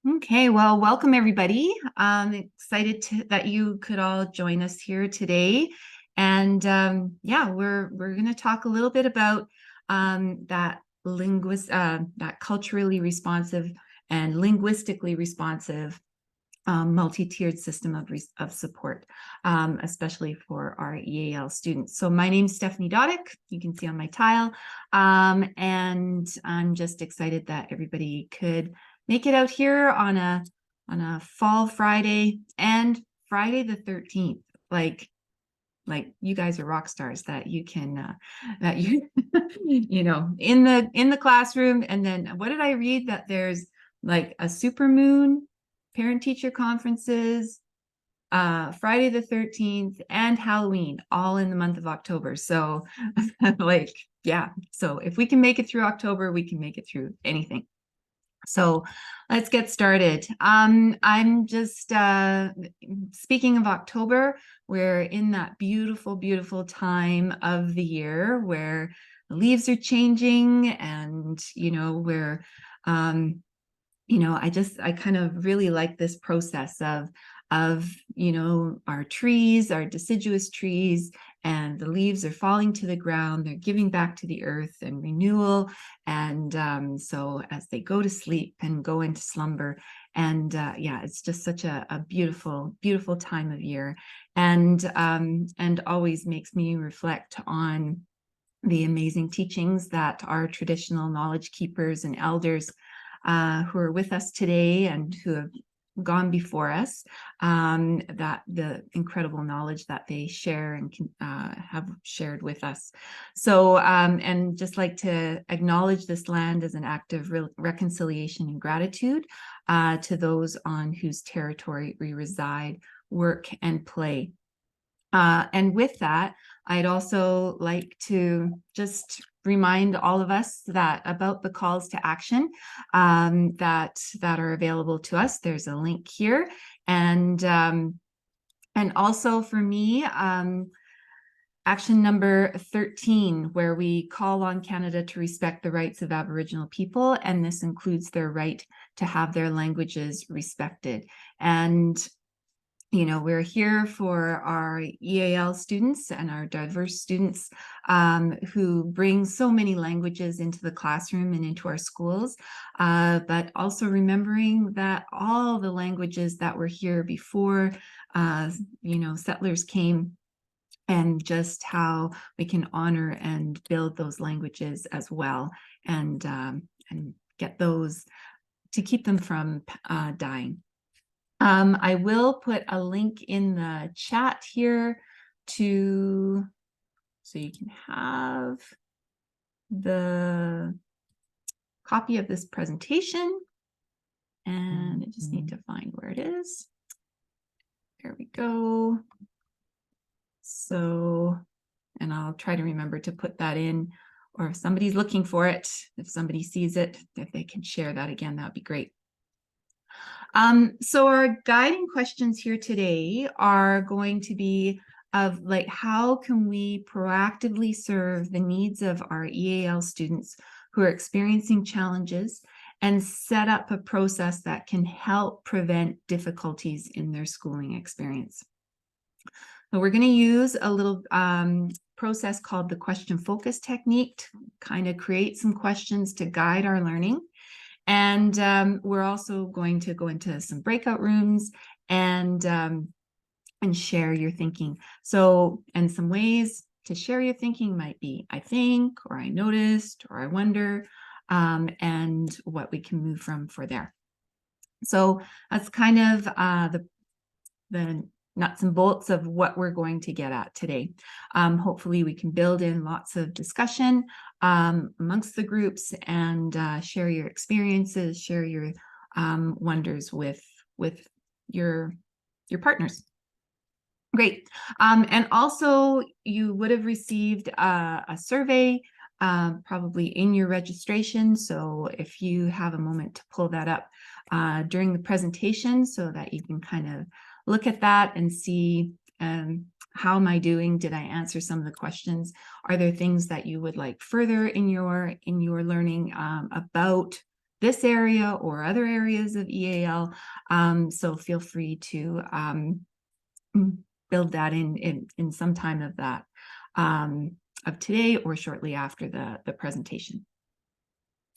Okay, well, welcome everybody. I'm excited that you could all join us here today. And yeah, we're going to talk a little bit about that culturally responsive and linguistically responsive multi-tiered system of support, especially for our EAL students. So my name's Stephanie Doddick, you can see on my tile, and I'm just excited that everybody could make it out here on a fall Friday and Friday the 13th. Like you guys are rock stars that you can that you in the classroom. And then what did I read, that there's like a super moon, parent teacher conferences, Friday the 13th, and Halloween, all in the month of October. So like, yeah, so if we can make it through October, we can make it through anything. So let's get started. I'm just speaking of October, we're in that beautiful, beautiful time of the year where the leaves are changing, and where I kind of really like this process of our trees, our deciduous trees, and the leaves are falling to the ground. They're giving back to the earth and renewal. And so as they go to sleep and go into slumber, and yeah, it's just such a beautiful, beautiful time of year, and always makes me reflect on the amazing teachings that our traditional knowledge keepers and elders who are with us today and who have gone before us, that the incredible knowledge that they share and have shared with us. So, and just like to acknowledge this land as an act of reconciliation and gratitude to those on whose territory we reside, work, and play. And with that, I'd also like to just remind all of us that about the calls to action that are available to us. There's a link here, and also for me, action number 13, where we call on Canada to respect the rights of Aboriginal people, and this includes their right to have their languages respected. And we're here for our EAL students and our diverse students who bring so many languages into the classroom and into our schools, but also remembering that all the languages that were here before, settlers came, and just how we can honor and build those languages as well, and get those to keep them from dying. I will put a link in the chat here so you can have the copy of this presentation. And I just need to find where it is. There we go. So, and I'll try to remember to put that in, or if somebody's looking for it, if somebody sees it, if they can share that again, that'd be great. So our guiding questions here today are going to be of like, how can we proactively serve the needs of our EAL students who are experiencing challenges, and set up a process that can help prevent difficulties in their schooling experience. So we're going to use a little process called the question focus technique to kind of create some questions to guide our learning. And we're also going to go into some breakout rooms and share your thinking. So, and some ways to share your thinking might be I think, or I noticed, or I wonder, and what we can move from for there. So that's kind of the nuts and bolts of what we're going to get at today. Hopefully we can build in lots of discussion amongst the groups, and share your experiences, share your wonders with your partners. Great. And also you would have received a survey probably in your registration. So if you have a moment to pull that up during the presentation, so that you can kind of look at that and see how am I doing? Did I answer some of the questions? Are there things that you would like further in your learning about this area or other areas of EAL. So feel free to build that in some time of that of today or shortly after the presentation.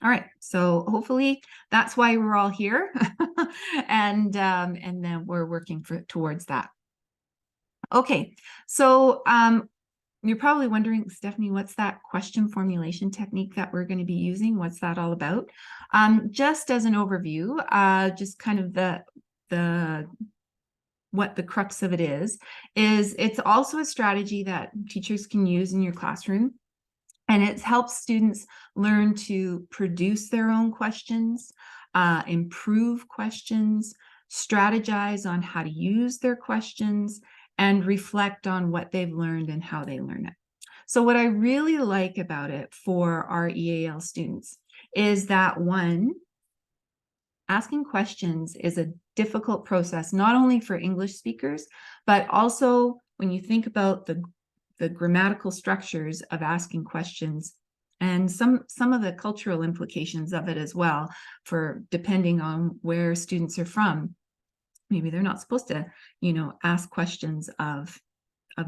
All right, so hopefully that's why we're all here, and then we're working towards that. Okay, so you're probably wondering, Stephanie, what's that question formulation technique that we're going to be using? What's that all about? Just as an overview, just kind of what the crux of it is it's also a strategy that teachers can use in your classroom. And it helps students learn to produce their own questions, improve questions, strategize on how to use their questions, and reflect on what they've learned and how they learn it. So what I really like about it for our EAL students is that, one, asking questions is a difficult process, not only for English speakers, but also when you think about the grammatical structures of asking questions and some of the cultural implications of it as well, for depending on where students are from. Maybe they're not supposed to, ask questions of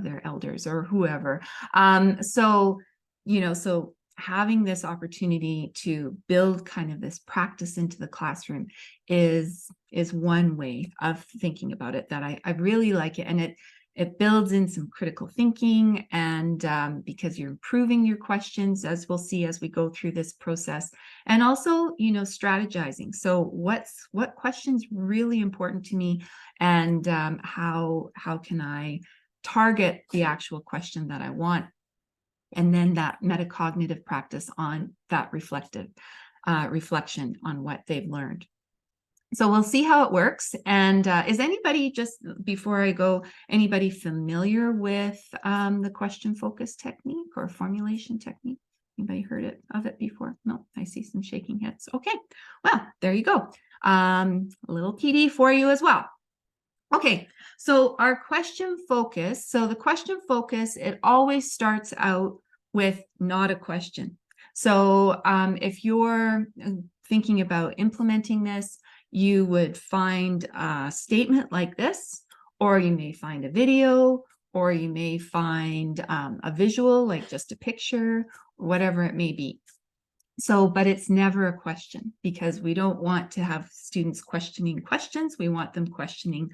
their elders or whoever. So having this opportunity to build kind of this practice into the classroom is one way of thinking about it that I really like it. And it builds in some critical thinking, and because you're improving your questions, as we'll see as we go through this process, and also, strategizing. So what question's really important to me, and how can I target the actual question that I want, and then that metacognitive practice on that reflection on what they've learned. So we'll see how it works. And is anybody, just before I go, anybody familiar with the question focus technique or formulation technique? Anybody heard of it before? No, I see some shaking heads. Okay, well, there you go. A little PD for you as well. Okay, so our question focus. So the question focus, it always starts out with not a question. So if you're thinking about implementing this, you would find a statement like this, or you may find a video, or you may find a visual, like just a picture, or whatever it may be. So, but it's never a question, because we don't want to have students questioning questions. We want them questioning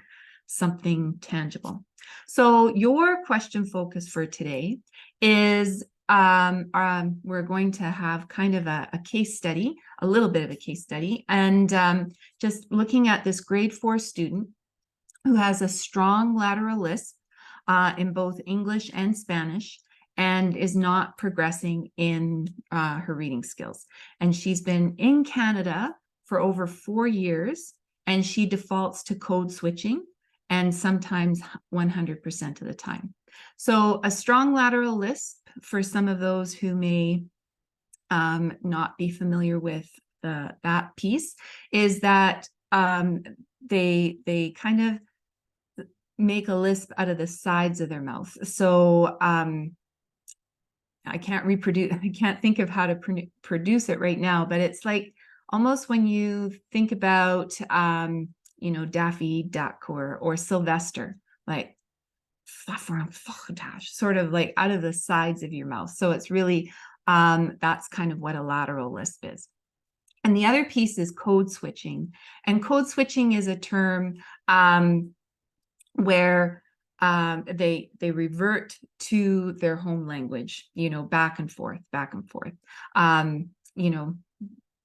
something tangible. So your question focus for today is we're going to have kind of a case study, a little bit of a case study, and just looking at this grade 4 student who has a strong lateral lisp in both English and Spanish, and is not progressing in her reading skills. And she's been in Canada for over 4 years, and she defaults to code switching, and sometimes 100% of the time. So a strong lateral lisp, for some of those who may not be familiar with that piece, is that they kind of make a lisp out of the sides of their mouth. So I can't think of how to produce it right now, but it's like almost when you think about Daffy Duck or Sylvester, like sort of like out of the sides of your mouth. So it's really, that's kind of what a lateral lisp is. And the other piece is code switching. And code switching is a term where they revert to their home language, back and forth.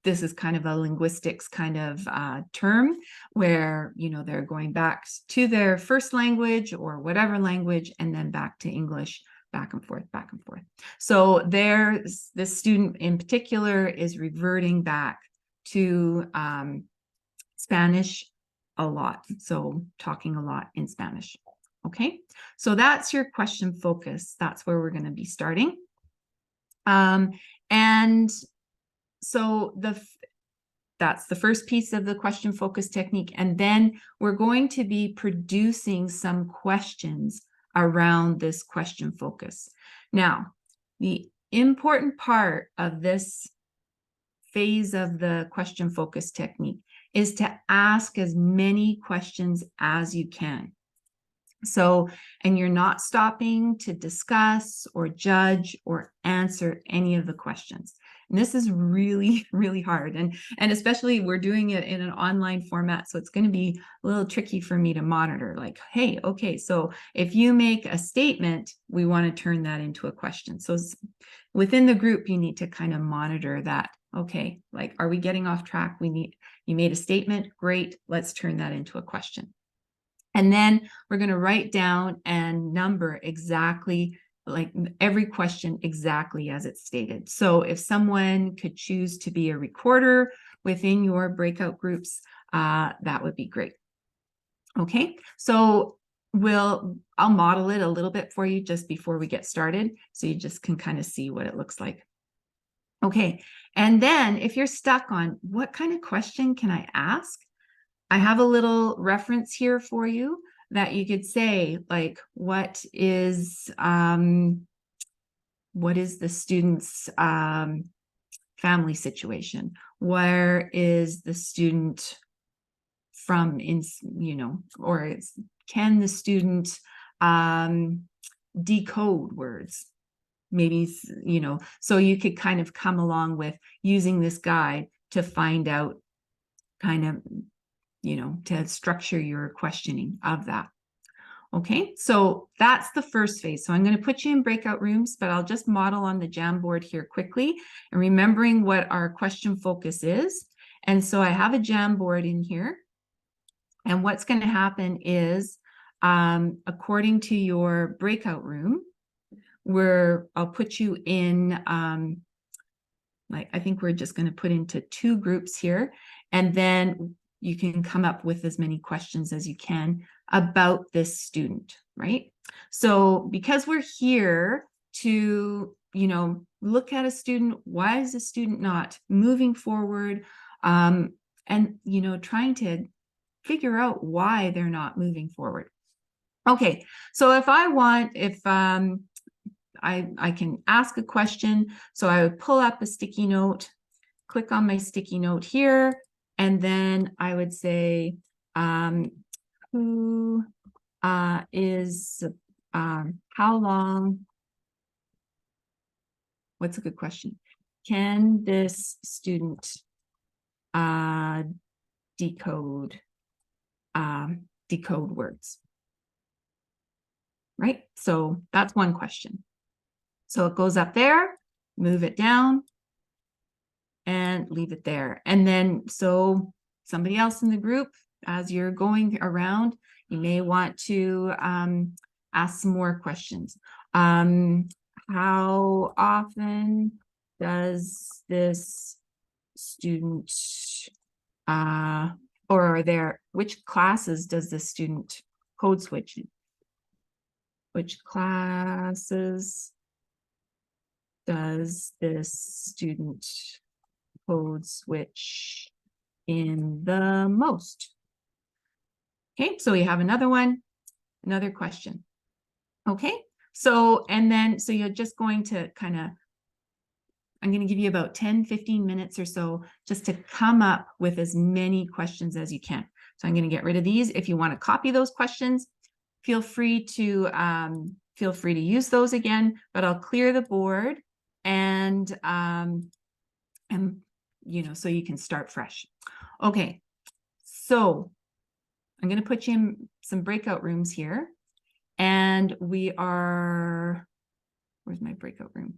This is kind of a linguistics kind of term where, they're going back to their first language or whatever language, and then back to English, back and forth. So this student in particular is reverting back to Spanish a lot. So talking a lot in Spanish. Okay, so that's your question focus. That's where we're going to be starting. And so that's the first piece of the question focus technique. And then we're going to be producing some questions around this question focus. Now, the important part of this phase of the question focus technique is to ask as many questions as you can. So, and you're not stopping to discuss or judge or answer any of the questions. And this is really, really hard. And especially we're doing it in an online format. So it's going to be a little tricky for me to monitor. Like, hey, okay, so if you make a statement, we want to turn that into a question. So within the group, you need to kind of monitor that. Okay, like, are we getting off track? You made a statement. Great. Let's turn that into a question. And then we're going to write down and number exactly, like every question exactly as it's stated. So if someone could choose to be a recorder within your breakout groups, that would be great. Okay, so I'll model it a little bit for you just before we get started, so you just can kind of see what it looks like. Okay, and then if you're stuck on what kind of question can I ask, I have a little reference here for you that you could say, like, what is the student's family situation? Where is the student from, or can the student decode words? Maybe, so you could kind of come along with using this guide to find out kind of, to structure your questioning of that. Okay, so that's the first phase. So I'm going to put you in breakout rooms, but I'll just model on the Jamboard here quickly and remembering what our question focus is. And so I have a Jamboard in here. And what's going to happen is, according to your breakout room, I'll put you in, I think we're just going to put into 2 groups here, and then you can come up with as many questions as you can about this student, right? So because we're here to, look at a student, why is the student not moving forward? And, trying to figure out why they're not moving forward. Okay, so if I can ask a question, so I would pull up a sticky note, click on my sticky note here, and then I would say, who is, how long, what's a good question? Can this student decode words? Right? So that's one question. So it goes up there, move it down, and leave it there. And then, so somebody else in the group, as you're going around, you may want to ask some more questions. How often does this student, which classes does this student code switch in? Which classes does this student code switch in the most? Okay, so we have another question. Okay, so you're just going to I'm going to give you about 10-15 minutes or so just to come up with as many questions as you can. So I'm going to get rid of these. If you want to copy those questions, feel free to use those again, but I'll clear the board and so you can start fresh. Okay, so I'm going to put you in some breakout rooms here, and where's my breakout room?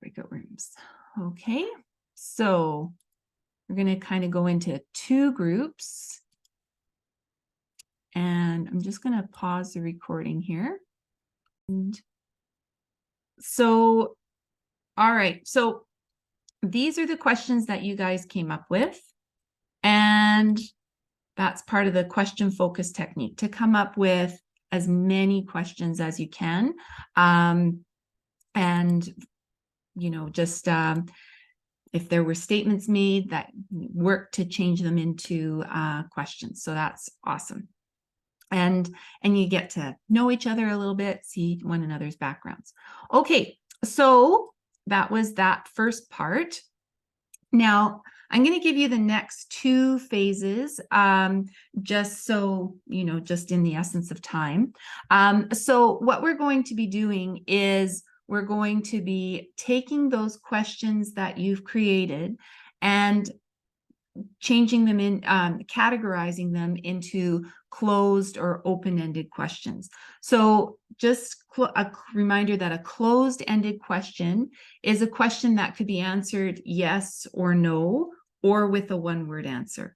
Breakout rooms. Okay, so we're going to kind of go into 2 groups, and I'm just going to pause the recording here. And so, all right, so these are the questions that you guys came up with, and that's part of the question focus technique, to come up with as many questions as you can, and just if there were statements made, that work to change them into questions. So that's awesome. And you get to know each other a little bit, see one another's backgrounds. Okay, so that first part. Now, I'm going to give you the next two phases, just so, just in the essence of time. So what we're going to be doing is we're going to be taking those questions that you've created and changing them in, categorizing them into closed or open-ended questions. So just a reminder that a closed-ended question is a question that could be answered yes or no, or with a one-word answer.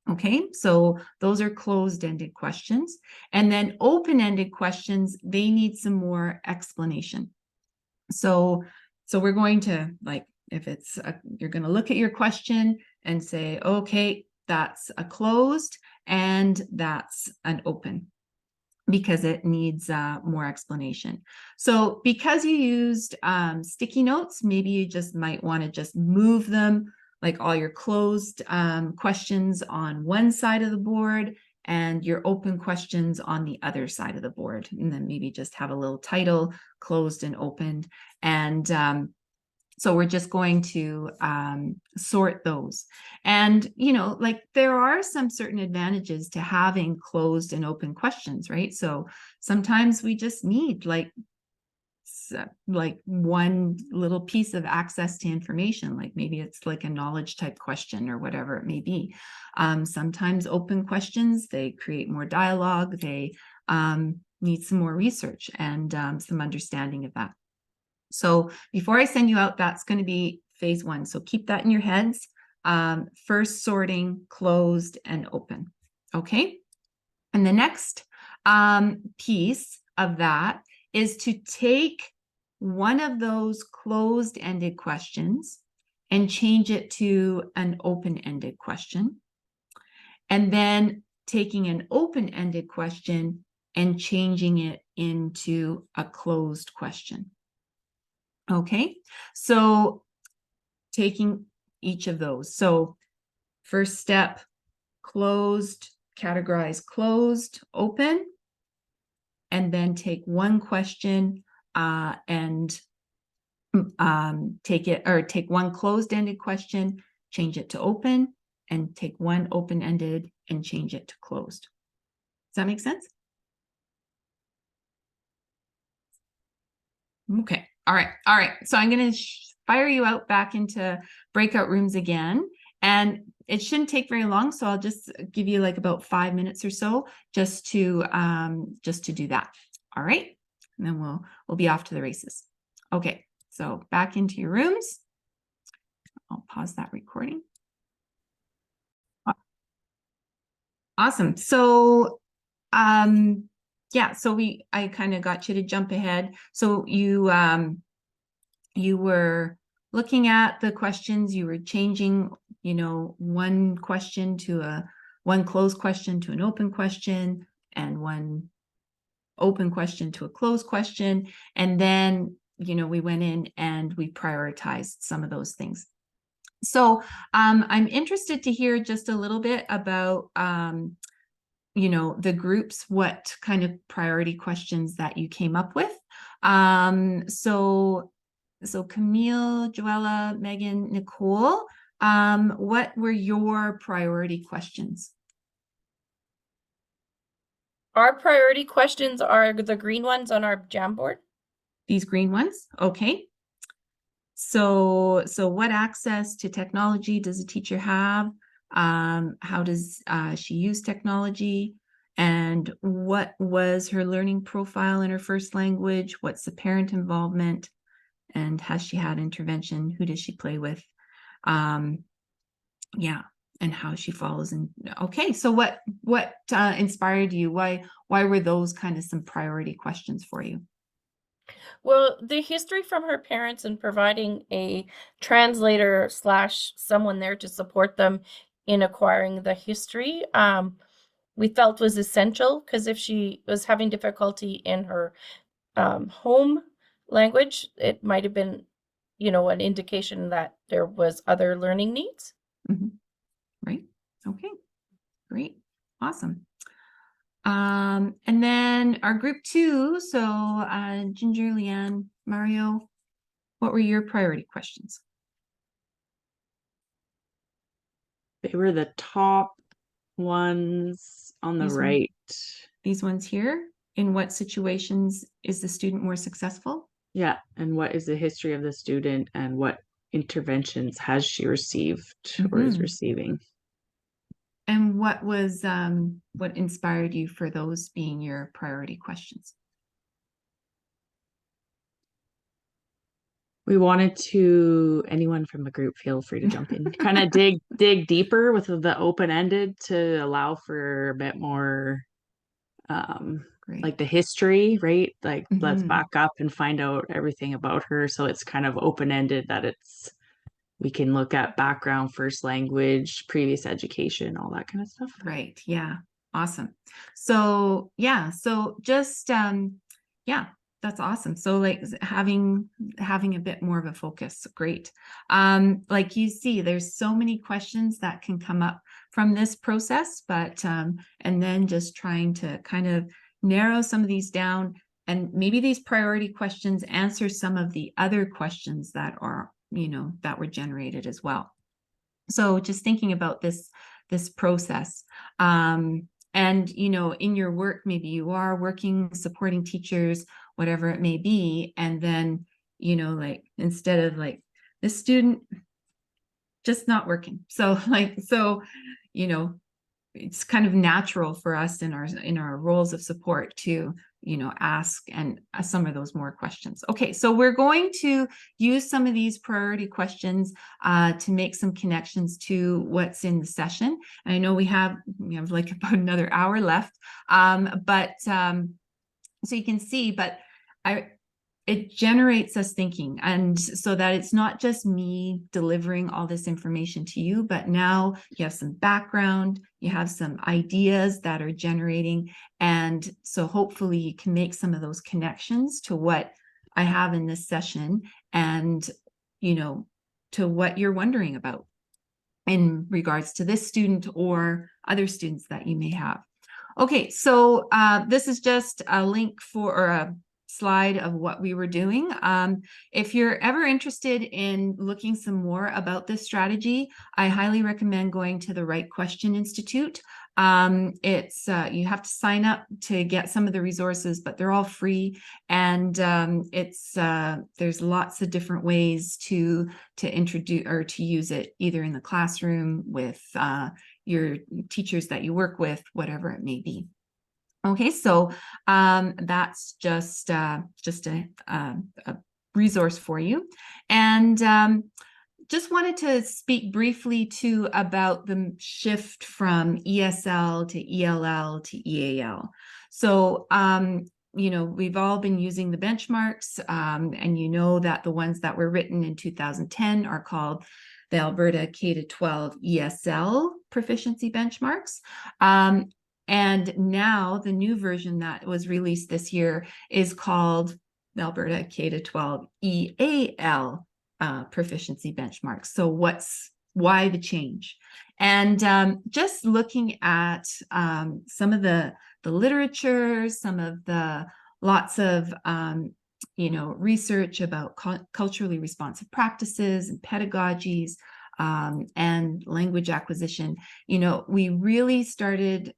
Okay, so those are closed-ended questions. And then open-ended questions, they need some more explanation. So we're going to, like, if it's you're going to look at your question and say, okay, that's a closed and that's an open, because it needs more explanation. So because you used sticky notes, maybe you just might want to just move them, like all your closed questions on one side of the board and your open questions on the other side of the board. And then maybe just have a little title, closed and opened. And so we're just going to sort those. And, like, there are some certain advantages to having closed and open questions, right? So sometimes we just need like one little piece of access to information, like maybe it's like a knowledge type question or whatever it may be. Sometimes open questions, they create more dialogue, they need some more research and some understanding of that. So before I send you out, that's going to be phase one. So keep that in your heads. First sorting, closed and open. Okay. And the next piece of that is to take one of those closed-ended questions and change it to an open-ended question. And then taking an open-ended question and changing it into a closed question. Okay, so taking each of those. So first step, closed, categorize closed, open, and then take one question and take one closed-ended question, change it to open, and take one open-ended and change it to closed. Does that make sense? Okay. All right. So I'm going to fire you out back into breakout rooms again. And it shouldn't take very long. So I'll just give you like about 5 minutes or so just to do that. All right. And then we'll be off to the races. Okay. So back into your rooms. I'll pause that recording. Awesome. So yeah, so I kind of got you to jump ahead. So you were looking at the questions, you were changing, one question to one closed question to an open question, and one open question to a closed question. And then, we went in and we prioritized some of those things. So I'm interested to hear just a little bit about the groups, what kind of priority questions that you came up with. So Camille, Joella, Megan, Nicole, what were your priority questions? Our priority questions are the green ones on our Jamboard. These green ones? Okay. So what access to technology does a teacher have? How does she use technology? And what was her learning profile in her first language? What's the parent involvement? And has she had intervention? Who does she play with? Yeah, and how she follows. And okay, so what inspired you? Why were those kind of some priority questions for you? Well, the history from her parents and providing a translator / someone there to support them in acquiring the history, we felt was essential, because if she was having difficulty in her home language, it might have been, an indication that there was other learning needs. Mm-hmm. Right. Okay. Great. Awesome. And then our group two, so Ginger, Leanne, Mario, What were your priority questions? They were the top ones on the These right. These ones here. In what situations is the student more successful? Yeah. And what is the history of the student and what interventions has she received or is receiving? And what was what inspired you for those being your priority questions? We wanted to, anyone from the group, feel free to jump in, kind of dig deeper with the open-ended to allow for a bit more Great. like the history, right? Like let's back up and find out everything about her. So it's kind of open-ended that we can look at background, first language, previous education, all that kind of stuff. Right. Yeah. Awesome. So yeah, so just yeah, that's awesome. So like having a bit more of a focus. Great. Like you see, there's so many questions that can come up from this process, but and then just trying to kind of narrow some of these down, and maybe these priority questions answer some of the other questions that are, that were generated as well. So just thinking about this process. And in your work, maybe you are working supporting teachers, whatever it may be, and then like instead of like this student just not working, so you know it's kind of natural for us in our roles of support to ask and some of those more questions. Okay, so we're going to use some of these priority questions to make some connections to what's in the session. And I know we have like about another hour left, but so you can see, but it generates us thinking, and so that it's not just me delivering all this information to you, but now you have some background, you have some ideas that are generating, and so hopefully you can make some of those connections to what I have in this session, and to what you're wondering about in regards to this student or other students that you may have. Okay, so this is just a link for, or a slide of what we were doing. If you're ever interested in looking some more about this strategy, I highly recommend going to the Right Question Institute. It's you have to sign up to get some of the resources, but they're all free, and there's lots of different ways to introduce or to use it, either in the classroom with your teachers that you work with, whatever it may be. Okay, so that's just a resource for you. And just wanted to speak briefly too about the shift from ESL to ELL to EAL. So we've all been using the benchmarks, and that the ones that were written in 2010 are called the Alberta K-12 ESL proficiency benchmarks. And now the new version that was released this year is called the Alberta K-12 EAL proficiency benchmarks. So why the change? And just looking at some of the literature, some of the lots of research about culturally responsive practices and pedagogies, and language acquisition, we really started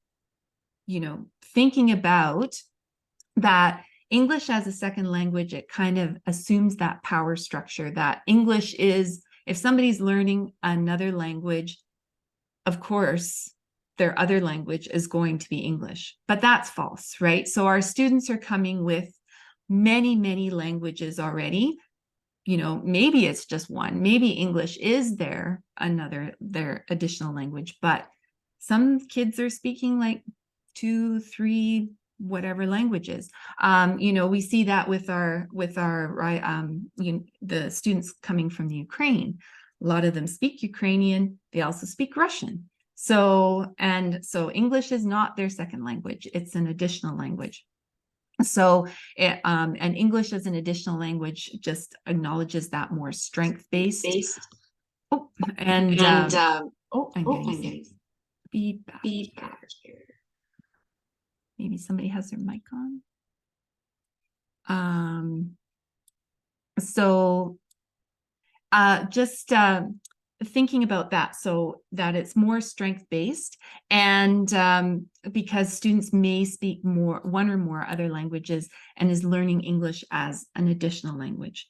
thinking about that English as a second language. It kind of assumes that power structure that English is, if somebody's learning another language, of course, their other language is going to be English. But that's false, right? So our students are coming with many, many languages already. Maybe it's just one, maybe English is their additional language, but some kids are speaking like 2, 3, whatever languages. We see that with our the students coming from the Ukraine. A lot of them speak Ukrainian. They also speak Russian. So English is not their second language. It's an additional language. So and English as an additional language just acknowledges that more strength-based. Oh, and I'm getting feedback here. Maybe somebody has their mic on. So just thinking about that, so that it's more strength-based, and because students may speak one or more other languages and is learning English as an additional language.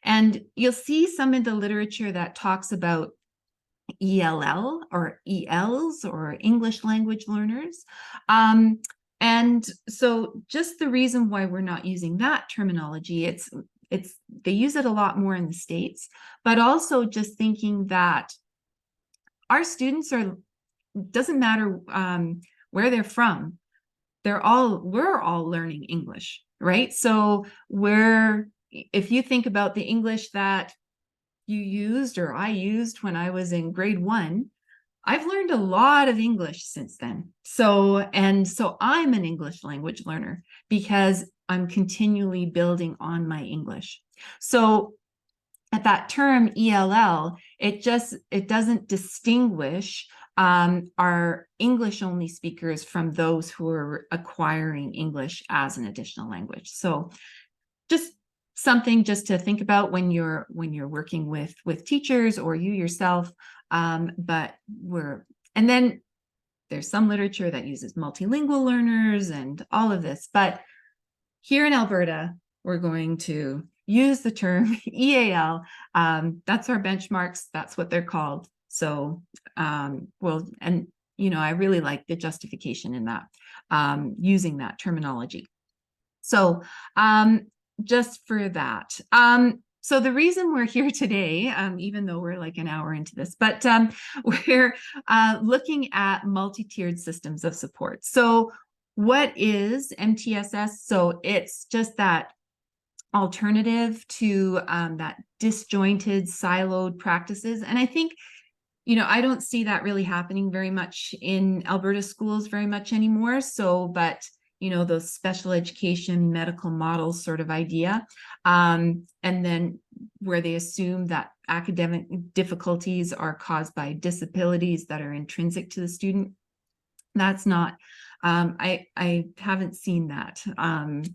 And you'll see some in the literature that talks about ELL or ELs, or English language learners. And so just the reason why we're not using that terminology, they use it a lot more in the States, but also just thinking that our students doesn't matter where they're from, we're all learning English, right? So if you think about the English that you used or I used when I was in grade 1, I've learned a lot of English since then. So I'm an English language learner because I'm continually building on my English. So at that term ELL, it doesn't distinguish our English only speakers from those who are acquiring English as an additional language. So just something just to think about when you're working with teachers or you yourself. And then there's some literature that uses multilingual learners and all of this, but here in Alberta, we're going to use the term EAL. That's our benchmarks. That's what they're called. So, I really like the justification in that, using that terminology. So, just for that. So the reason we're here today, even though we're like an hour into this, but we're looking at multi-tiered systems of support. So what is MTSS? So it's just that alternative to that disjointed, siloed practices. And I think, I don't see that really happening very much in Alberta schools very much anymore. So, but those special education medical models sort of idea. And then where they assume that academic difficulties are caused by disabilities that are intrinsic to the student. That's not, I haven't seen that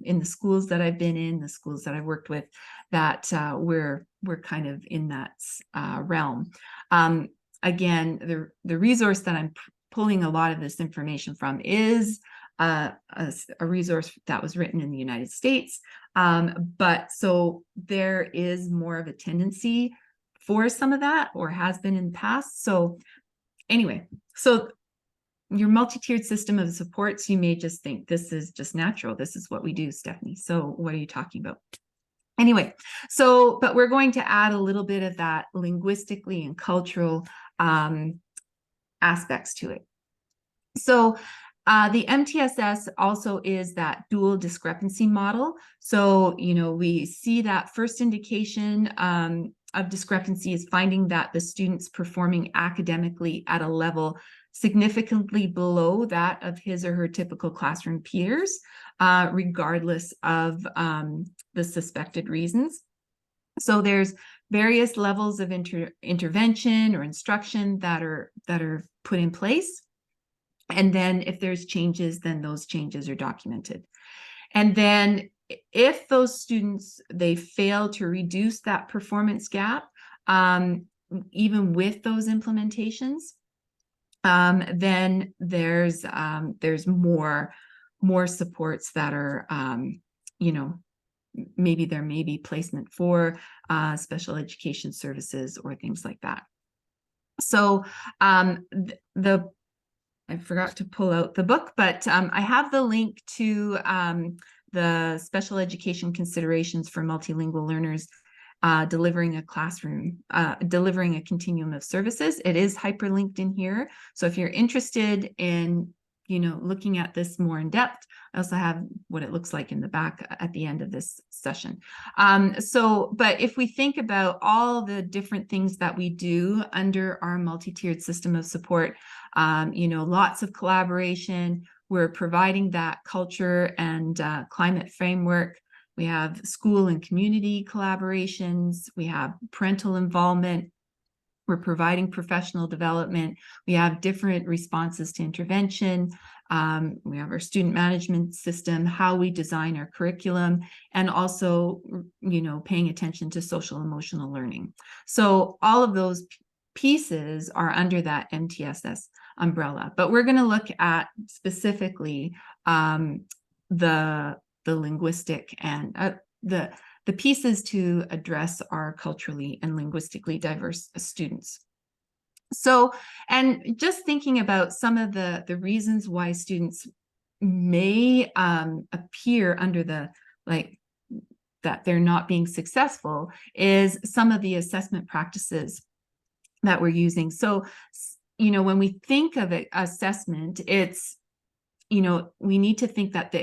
in the schools that I've been in, the schools that I've worked with, that we're kind of in that realm. Again, the resource that I'm pulling a lot of this information from is a resource that was written in the United States. But so there is more of a tendency for some of that, or has been in the past. So anyway, so your multi-tiered system of supports, you may just think this is just natural. This is what we do, Stephanie. So what are you talking about? Anyway, but we're going to add a little bit of that linguistically and cultural aspects to it. So the MTSS also is that dual discrepancy model. So, we see that first indication of discrepancy is finding that the student's performing academically at a level significantly below that of his or her typical classroom peers, regardless of the suspected reasons. So there's various levels of intervention or instruction that are put in place. And then if there's changes, then those changes are documented. And then if those students, they fail to reduce that performance gap, even with those implementations, then there's more supports that are, maybe there may be placement for special education services or things like that. So I forgot to pull out the book, but I have the link to the Special Education Considerations for Multilingual Learners delivering a continuum of services. It is hyperlinked in here. So if you're interested in, looking at this more in depth, I also have what it looks like in the back at the end of this session. But if we think about all the different things that we do under our multi-tiered system of support, lots of collaboration, we're providing that culture and climate framework. We have school and community collaborations. We have parental involvement. We're providing professional development. We have different responses to intervention. We have our student management system, how we design our curriculum, and also, paying attention to social emotional learning. So all of those pieces are under that MTSS umbrella. But we're going to look at specifically the linguistic and the pieces to address our culturally and linguistically diverse students. So, and just thinking about some of the reasons why students may appear under the, that they're not being successful, is some of the assessment practices that we're using. So, when we think of assessment, it's, we need to think that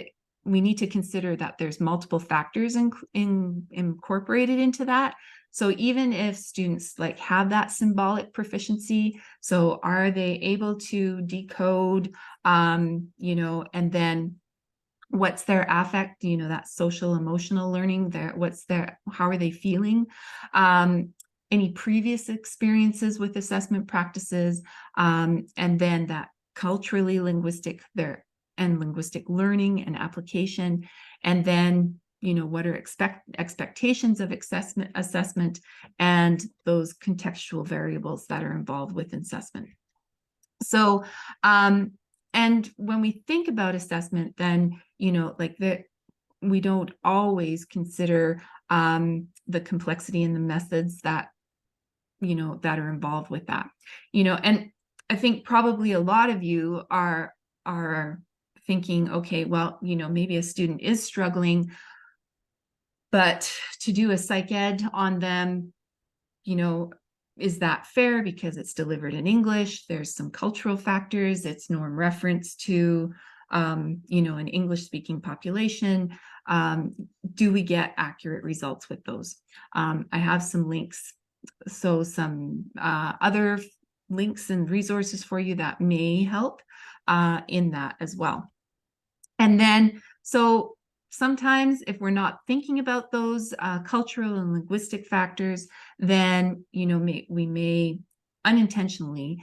we need to consider that there's multiple factors incorporated into that. So even if students have that symbolic proficiency, so are they able to decode, and then what's their affect, that social emotional learning, how are they feeling? Any previous experiences with assessment practices, and then that culturally linguistic, and linguistic learning and application, and then what are expectations of assessment, and those contextual variables that are involved with assessment. So and when we think about assessment, then we don't always consider the complexity and the methods that that are involved with that. And I think probably a lot of you are thinking, okay, well, maybe a student is struggling, but to do a psych ed on them, is that fair because it's delivered in English? There's some cultural factors. It's norm reference to, an English speaking population. Do we get accurate results with those? I have some links. So some other links and resources for you that may help in that as well. And then, so sometimes if we're not thinking about those cultural and linguistic factors, then, we may unintentionally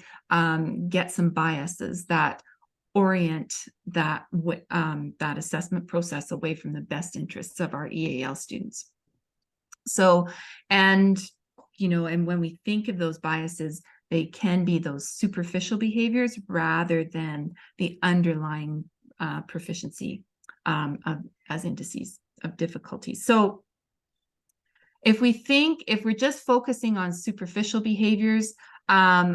get some biases that orient that assessment process away from the best interests of our EAL students. So, and when we think of those biases, they can be those superficial behaviors rather than the underlying proficiency as indices of difficulty. So if we're just focusing on superficial behaviors,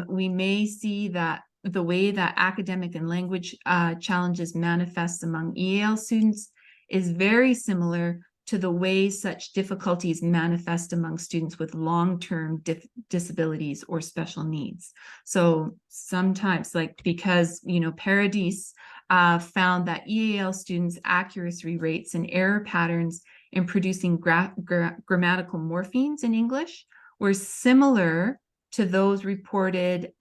we may see that the way that academic and language challenges manifest among EAL students is very similar to the way such difficulties manifest among students with long-term disabilities or special needs. So sometimes, because, Paradis found that EAL students' accuracy rates and error patterns in producing grammatical morphemes in English were similar to those reported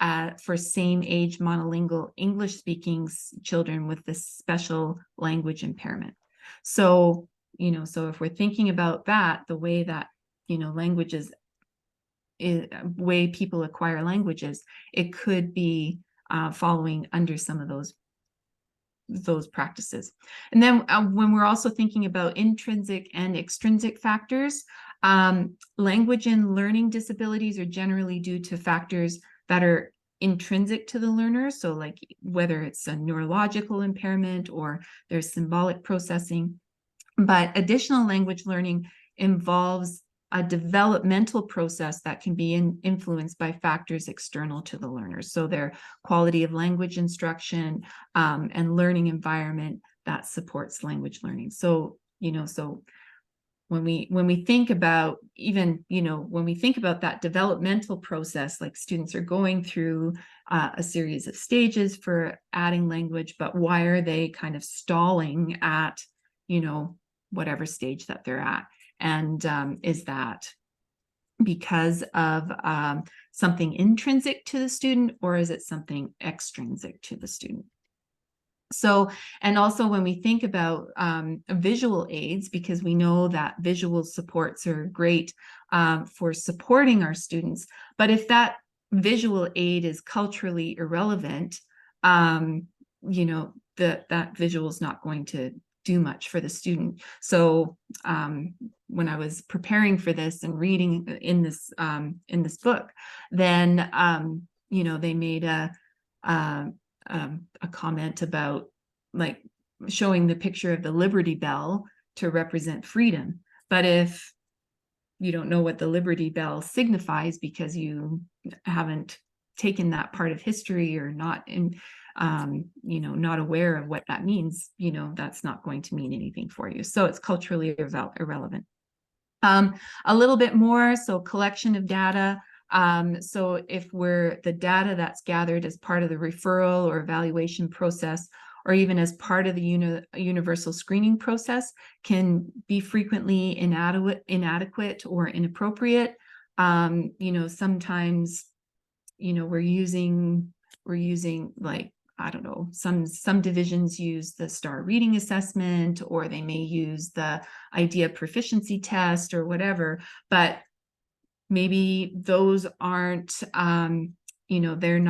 for same age monolingual English-speaking children with this special language impairment. So, so if we're thinking about that, the way that, languages, way people acquire languages, it could be following under some of those practices. And then when we're also thinking about intrinsic and extrinsic factors, language and learning disabilities are generally due to factors that are intrinsic to the learner. So whether it's a neurological impairment or there's symbolic processing. But additional language learning involves a developmental process that can be influenced by factors external to the learners. So their quality of language instruction and learning environment that supports language learning. So, so when we think about when we think about that developmental process, students are going through a series of stages for adding language, but why are they kind of stalling at, whatever stage that they're at? And is that because of something intrinsic to the student, or is it something extrinsic to the student? So, and also when we think about visual aids, because we know that visual supports are great for supporting our students, but if that visual aid is culturally irrelevant, you know, that visual is not going to do much for the student. So when I was preparing for this and reading in this book, then you know, they made a comment about like showing the picture of the Liberty Bell to represent freedom. But if you don't know what the Liberty Bell signifies because you haven't taken that part of history or not in, you know, not aware of what that means, you know, that's not going to mean anything for you. So it's culturally irrelevant. A little bit more, so collection of data. So if the data that's gathered as part of the referral or evaluation process, or even as part of the universal screening process, can be frequently inadequate or inappropriate. You know, sometimes, you know, we're using like, I don't know, some divisions use the STAR reading assessment, or they may use the IDEA proficiency test or whatever, but maybe those aren't, you know, they're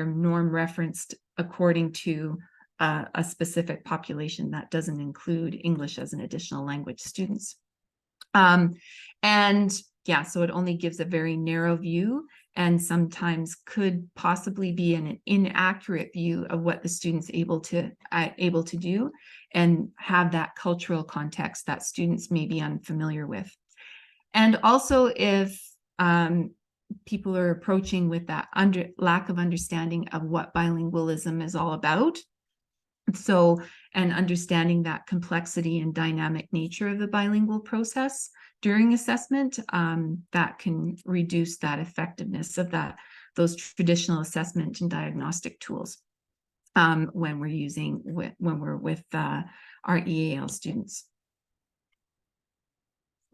norm referenced according to a specific population that doesn't include English as an additional language students. And yeah, so it only gives a very narrow view, and sometimes could possibly be an inaccurate view of what the student's able to do, and have that cultural context that students may be unfamiliar with. And also, if people are approaching with that lack of understanding of what bilingualism is all about, so, and understanding that complexity and dynamic nature of the bilingual process during assessment, that can reduce that effectiveness of those traditional assessment and diagnostic tools when we're with our EAL students.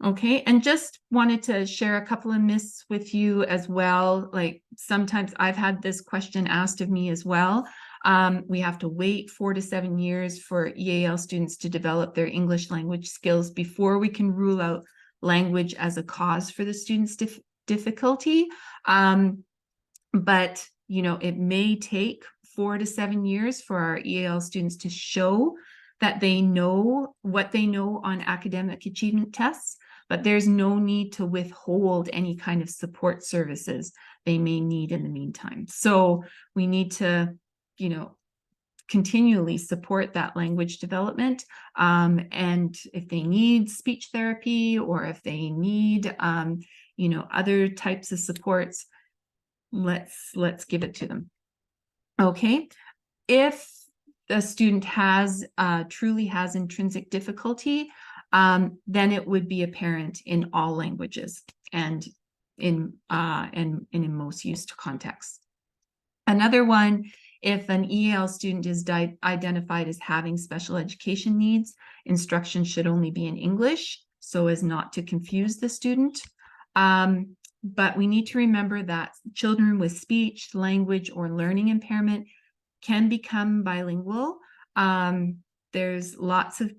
Okay, and just wanted to share a couple of myths with you as well. Like, sometimes I've had this question asked of me as well. We have to wait 4 to 7 years for EAL students to develop their English language skills before we can rule out language as a cause for the students' difficulty. But, you know, it may take 4 to 7 years for our EAL students to show that they know what they know on academic achievement tests, but there's no need to withhold any kind of support services they may need in the meantime. So we need to, you know, continually support that language development. And if they need speech therapy, or if they need, you know, other types of supports, let's give it to them. Okay, if the student truly has intrinsic difficulty, then it would be apparent in all languages and in most used contexts. Another one, if an EAL student is identified as having special education needs, instruction should only be in English so as not to confuse the student. But we need to remember that children with speech, language, or learning impairment can become bilingual. There's lots of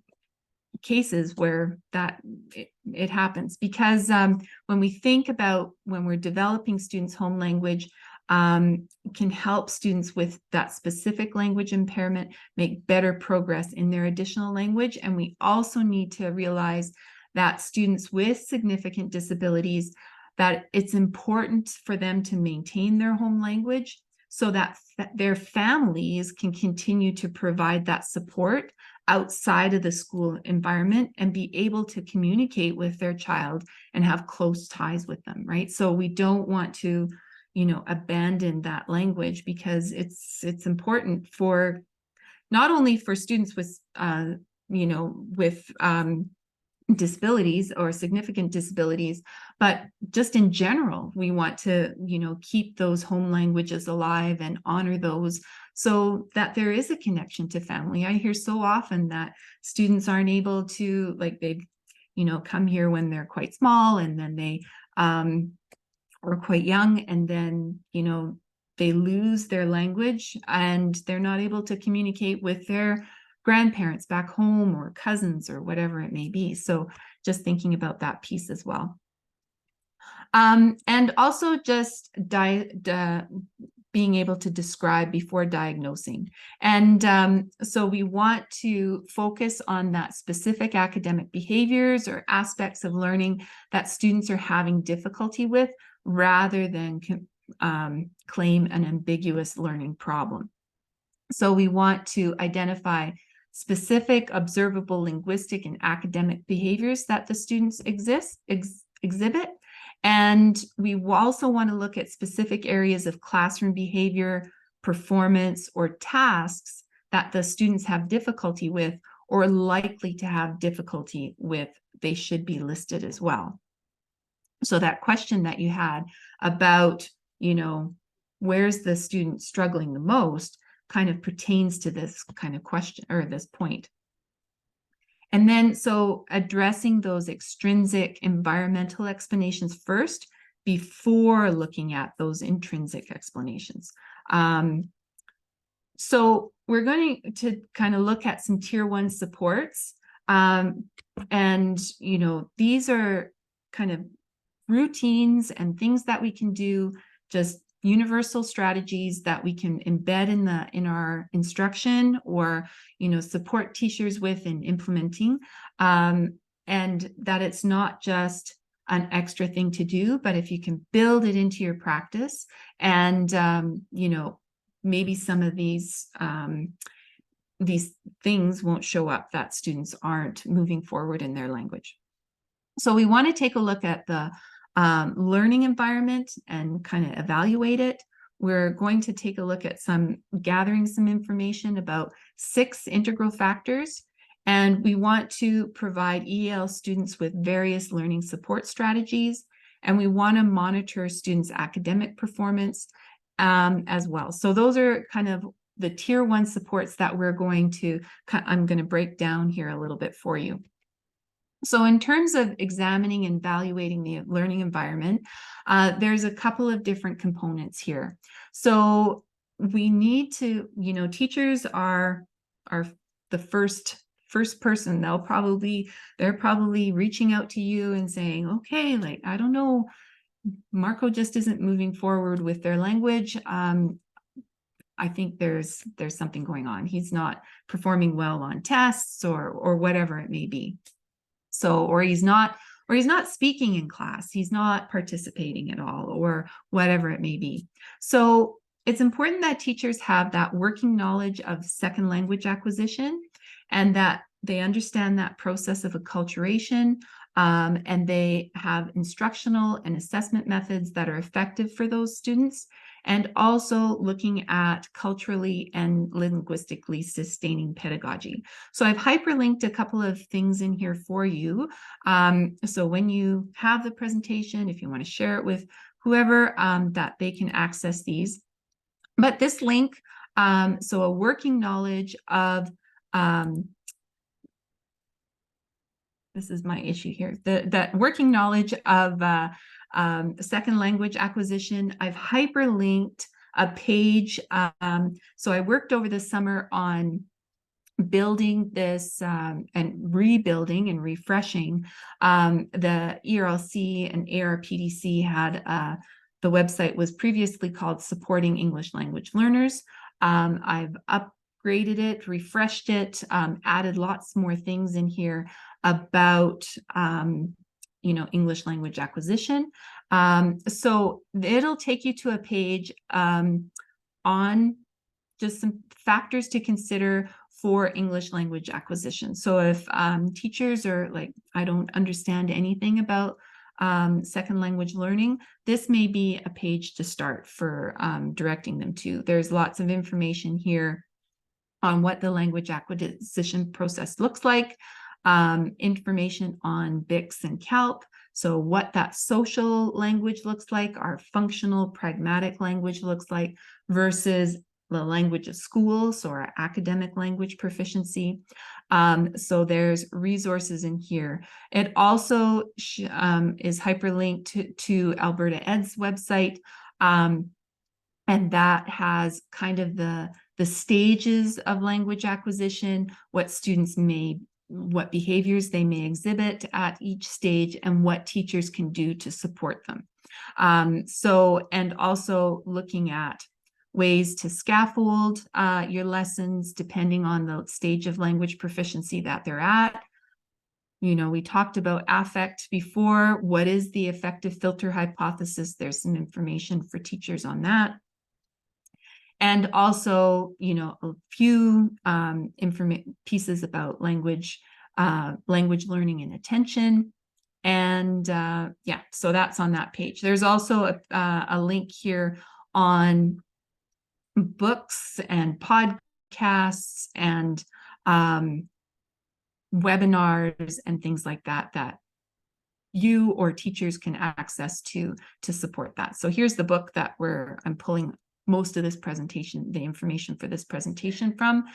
cases where it happens, because when we think about when we're developing students' home language, can help students with that specific language impairment make better progress in their additional language. And we also need to realize that students with significant disabilities, that it's important for them to maintain their home language so that their families can continue to provide that support outside of the school environment and be able to communicate with their child and have close ties with them, right? So we don't want to, you know, abandon that language, because it's important for not only for students with, you know, with disabilities or significant disabilities, but just in general, we want to, you know, keep those home languages alive and honor those so that there is a connection to family. I hear so often that students aren't able to, like, they, you know, come here when they're quite small, and then they are quite young, and then, you know, they lose their language and they're not able to communicate with their grandparents back home or cousins or whatever it may be. So just thinking about that piece as well. And also just being able to describe before diagnosing. And so we want to focus on that specific academic behaviors or aspects of learning that students are having difficulty with, rather than claim an ambiguous learning problem. So we want to identify specific observable linguistic and academic behaviors that the students exhibit. And we also want to look at specific areas of classroom behavior, performance, or tasks that the students have difficulty with or likely to have difficulty with. They should be listed as well. So that question that you had about, where's the student struggling the most kind of pertains to this kind of question or this point. And then, so addressing those extrinsic environmental explanations first before looking at those intrinsic explanations. So we're going to kind of look at some tier 1 supports. And, these are kind of routines and things that we can do, just universal strategies that we can embed in our instruction, or support teachers with in implementing, and that it's not just an extra thing to do, but if you can build it into your practice, and maybe some of these things won't show up that students aren't moving forward in their language. So we want to take a look at the learning environment and kind of evaluate it. We're going to take a look at gathering some information about 6 integral factors, and we want to provide EAL students with various learning support strategies, and we want to monitor students' academic performance as well. So those are kind of the tier 1 supports that I'm going to break down here a little bit for you. So in terms of examining and evaluating the learning environment, there's a couple of different components here. So we need to, teachers are the first person. They're probably reaching out to you and saying, okay, like, I don't know, Marco just isn't moving forward with their language. I think there's something going on. He's not performing well on tests or whatever it may be. So, or he's not speaking in class, he's not participating at all, or whatever it may be. So it's important that teachers have that working knowledge of second language acquisition, and that they understand that process of acculturation, and they have instructional and assessment methods that are effective for those students, and also looking at culturally and linguistically sustaining pedagogy. So I've hyperlinked a couple of things in here for you. So when you have the presentation, if you want to share it with whoever, that they can access these. But this link, so a working knowledge of, this is my issue here, that working knowledge of second language acquisition. I've hyperlinked a page. So I worked over the summer on building this and rebuilding and refreshing. The ERLC and ARPDC had the website was previously called Supporting English Language Learners. I've upgraded it, refreshed it, added lots more things in here about English language acquisition. So it'll take you to a page on just some factors to consider for English language acquisition. So if teachers are like, I don't understand anything about second language learning, this may be a page to start for directing them to. There's lots of information here on what the language acquisition process looks like, information on BICS and CALP, so what that social language looks like, our functional pragmatic language looks like, versus the language of school, so our academic language proficiency. So there's resources in here. It also is hyperlinked to Alberta Ed's website, and that has kind of the stages of language acquisition, what behaviors they may exhibit at each stage, and what teachers can do to support them. And also looking at ways to scaffold your lessons depending on the stage of language proficiency that they're at. You know, we talked about affect before. What is the affective filter hypothesis? There's some information for teachers on that. And also, you know, a few pieces about language learning and attention. And yeah, so that's on that page. There's also a link here on books and podcasts and webinars and things like that that you or teachers can access to support that. So here's the book that I'm pulling most of this presentation, the information for this presentation from.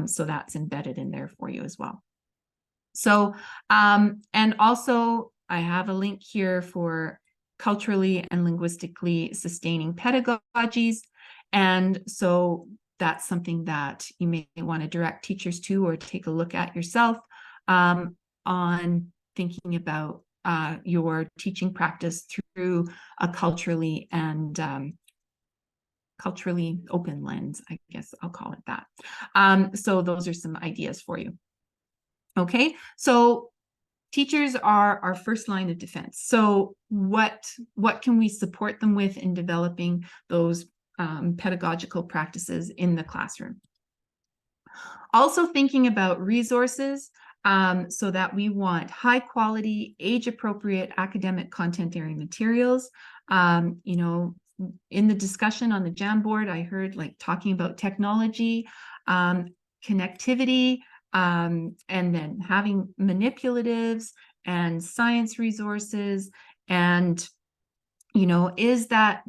So that's embedded in there for you as well. So, and also I have a link here for culturally and linguistically sustaining pedagogies. And so that's something that you may want to direct teachers to or take a look at yourself on thinking about your teaching practice through a culturally and culturally open lens, I guess I'll call it that. So those are some ideas for you. Okay, so teachers are our first line of defense. So what can we support them with in developing those pedagogical practices in the classroom? Also thinking about resources, so that we want high quality, age appropriate academic content area materials. You know, in the discussion on the Jamboard, I heard like talking about technology, connectivity, and then having manipulatives and science resources. And, you know,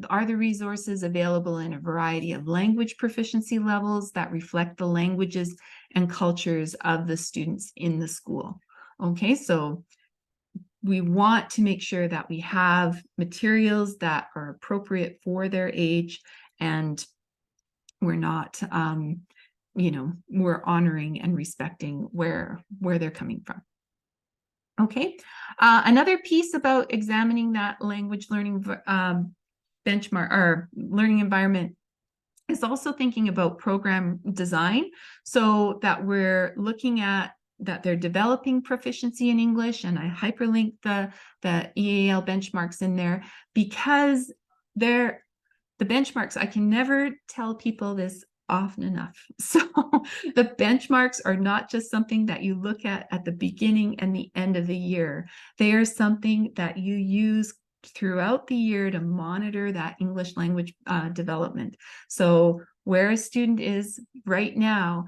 are the resources available in a variety of language proficiency levels that reflect the languages and cultures of the students in the school? Okay, so we want to make sure that we have materials that are appropriate for their age, and we're not, you know, we're honoring and respecting where they're coming from. Okay, another piece about examining that language learning benchmark or learning environment is also thinking about program design, so that we're looking at that they're developing proficiency in English, and I hyperlinked the EAL benchmarks in there because they're the benchmarks. I can never tell people this often enough. So the benchmarks are not just something that you look at the beginning and the end of the year. They are something that you use throughout the year to monitor that English language development. So where a student is right now,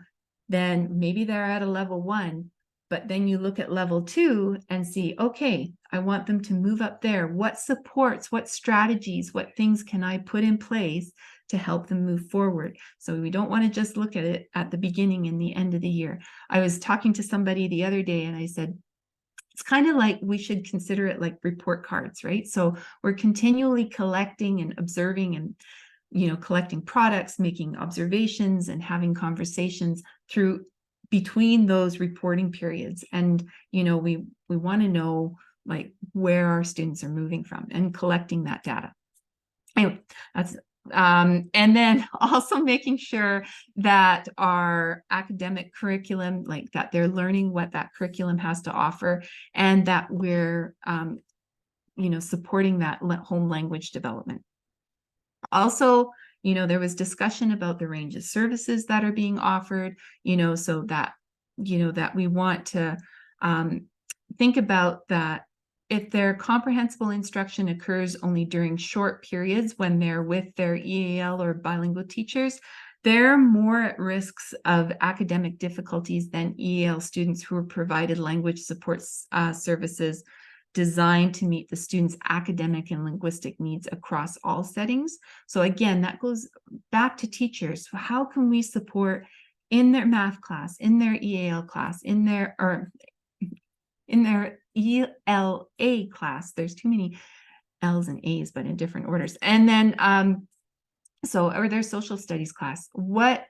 then maybe they're at a level 1, but then you look at level 2 and see, okay, I want them to move up there. What supports, what strategies, what things can I put in place to help them move forward? So we don't want to just look at it at the beginning and the end of the year. I was talking to somebody the other day and I said, it's kind of like we should consider it like report cards, right? So we're continually collecting and observing and, you know, collecting products, making observations and having conversations through between those reporting periods. And, you know, we want to know like where our students are moving from and collecting that data. Anyway, that's and then also making sure that our academic curriculum, like that they're learning what that curriculum has to offer, and that we're, you know, supporting that home language development. Also, you know, there was discussion about the range of services that are being offered, you know, so that, you know, that we want to think about that if their comprehensible instruction occurs only during short periods when they're with their EAL or bilingual teachers, they're more at risks of academic difficulties than EAL students who are provided language support services designed to meet the students' academic and linguistic needs across all settings. So again, that goes back to teachers. How can we support in their math class, in their EAL class, in their ELA class? There's too many L's and A's, but in different orders. And then, or their social studies class. What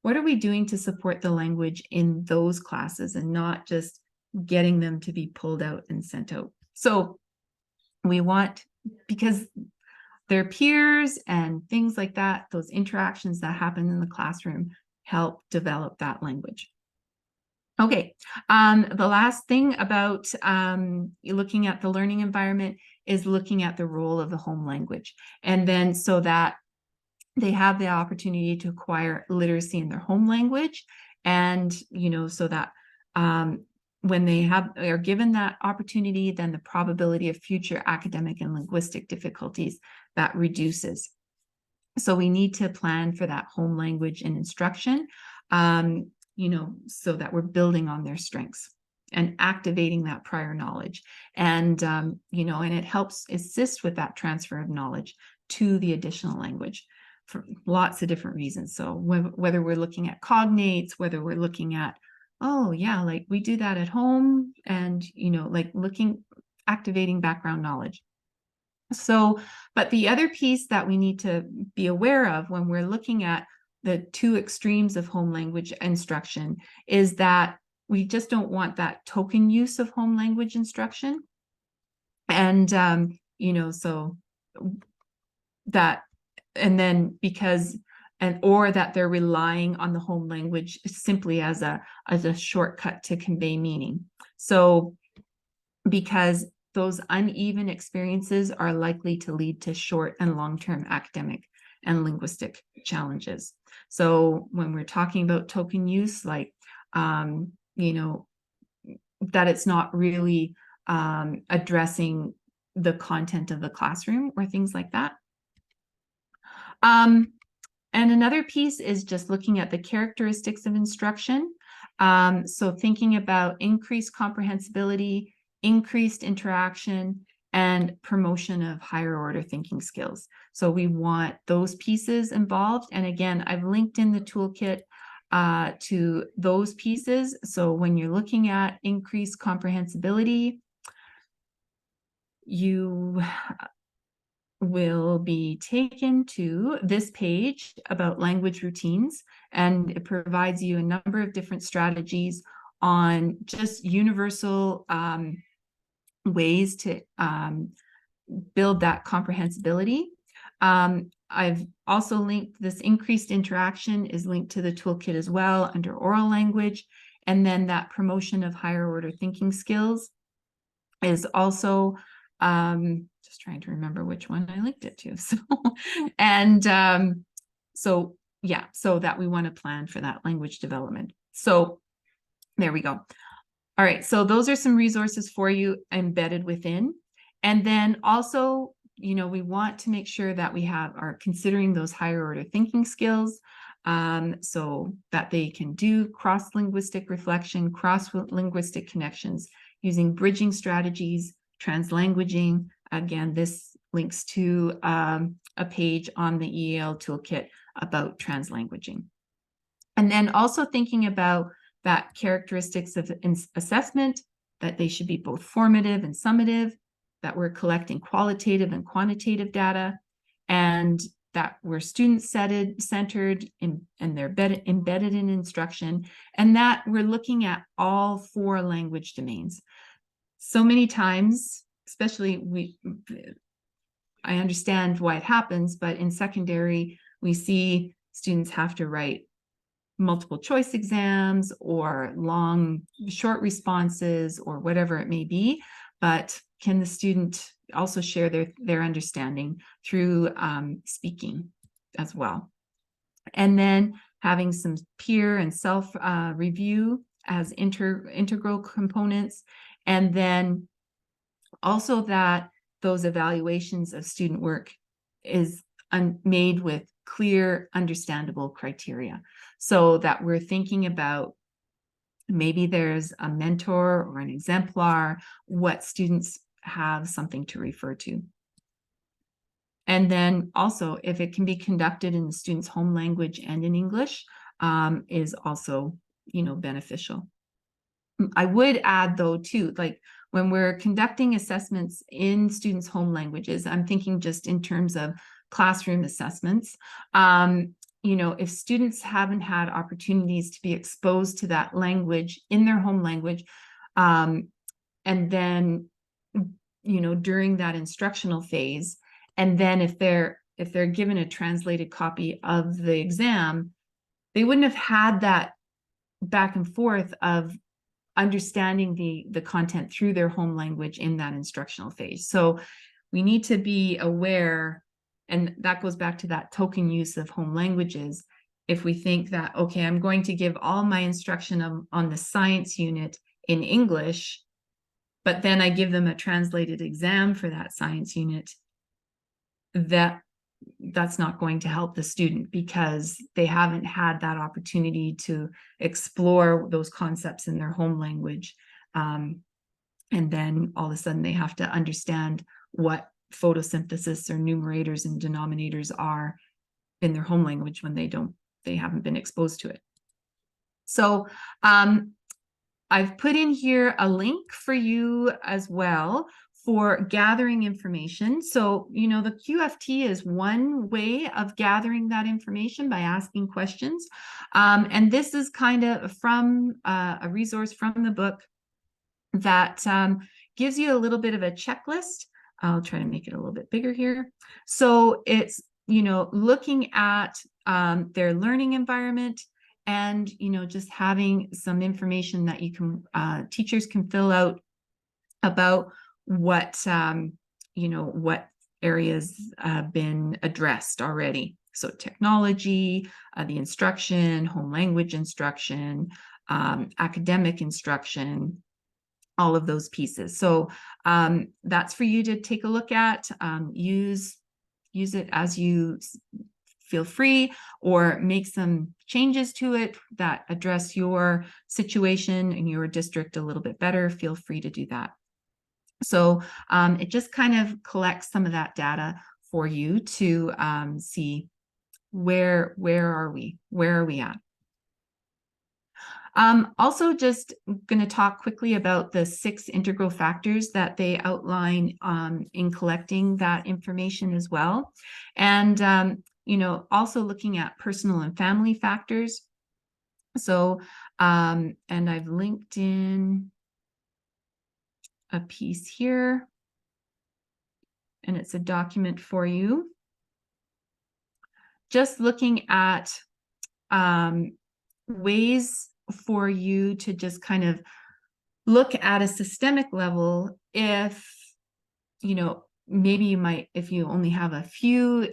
are we doing to support the language in those classes and not just getting them to be pulled out and sent out? So We want, because their peers and things like that, those interactions that happen in the classroom help develop that language. Okay, the last thing about looking at the learning environment is looking at the role of the home language. And then so that they have the opportunity to acquire literacy in their home language. And, you know, so that when they are given that opportunity, then the probability of future academic and linguistic difficulties that reduces. So we need to plan for that home language and instruction, you know, so that we're building on their strengths and activating that prior knowledge. And, you know, and it helps assist with that transfer of knowledge to the additional language for lots of different reasons. So whether we're looking at cognates, whether we're looking at, oh yeah, like we do that at home, and, you know, like activating background knowledge. So, but the other piece that we need to be aware of when we're looking at the two extremes of home language instruction is that we just don't want that token use of home language instruction. And, you know, so that, and then because, or that they're relying on the home language simply as a shortcut to convey meaning. So, because those uneven experiences are likely to lead to short and long-term academic and linguistic challenges. So when we're talking about token use, like, you know, that it's not really addressing the content of the classroom or things like that. And another piece is just looking at the characteristics of instruction. So thinking about increased comprehensibility, increased interaction, and promotion of higher order thinking skills. So we want those pieces involved. And again, I've linked in the toolkit to those pieces. So when you're looking at increased comprehensibility, you will be taken to this page about language routines, and it provides you a number of different strategies on just universal ways to build that comprehensibility. I've also linked this increased interaction is linked to the toolkit as well under oral language. And then that promotion of higher order thinking skills is also, just trying to remember which one I linked it to. So, and so yeah, so that we want to plan for that language development. So there we go. All right, so those are some resources for you embedded within. And then also, you know, we want to make sure that we are considering those higher order thinking skills, so that they can do cross-linguistic reflection, cross-linguistic connections using bridging strategies, translanguaging. Again, this links to a page on the EAL toolkit about translanguaging. And then also thinking about that characteristics of assessment, that they should be both formative and summative, that we're collecting qualitative and quantitative data, and that we're student-centered and they're embedded in instruction, and that we're looking at all 4 language domains. So many times, especially I understand why it happens, but in secondary, we see students have to write multiple choice exams or short responses or whatever it may be, but can the student also share their understanding through speaking as well? And then having some peer and self review as integral components, and then also that those evaluations of student work is made with clear, understandable criteria, so that we're thinking about maybe there's a mentor or an exemplar, what students have something to refer to. And then also, if it can be conducted in the student's home language and in English, is also, you know, beneficial. I would add though too, like when we're conducting assessments in students' home languages, I'm thinking just in terms of classroom assessments. You know, if students haven't had opportunities to be exposed to that language in their home language, and then during that instructional phase. And then if they're given a translated copy of the exam, they wouldn't have had that back and forth of understanding the content through their home language in that instructional phase. So we need to be aware, and that goes back to that token use of home languages. If we think that, okay, I'm going to give all my instruction on the science unit in English, but then I give them a translated exam for that science unit, that's not going to help the student because they haven't had that opportunity to explore those concepts in their home language. And then all of a sudden they have to understand what photosynthesis or numerators and denominators are in their home language when they haven't been exposed to it. So I've put in here a link for you as well for gathering information. So, the QFT is one way of gathering that information by asking questions. And this is kind of from a resource from the book that gives you a little bit of a checklist. I'll try to make it a little bit bigger here. So it's, looking at their learning environment, and just having some information that you can teachers can fill out about what what areas have been addressed already. So technology, the instruction, home language instruction, academic instruction, all of those pieces. So that's for you to take a look at. Use it as you feel free, or make some changes to it that address your situation in your district a little bit better. Feel free to do that. So it just kind of collects some of that data for you to see where are we at. Also, just going to talk quickly about the 6 integral factors that they outline in collecting that information as well. And, also looking at personal and family factors. So, and I've linked in a piece here, and it's a document for you. Just looking at ways for you to just kind of look at a systemic level. If maybe you might, if you only have a few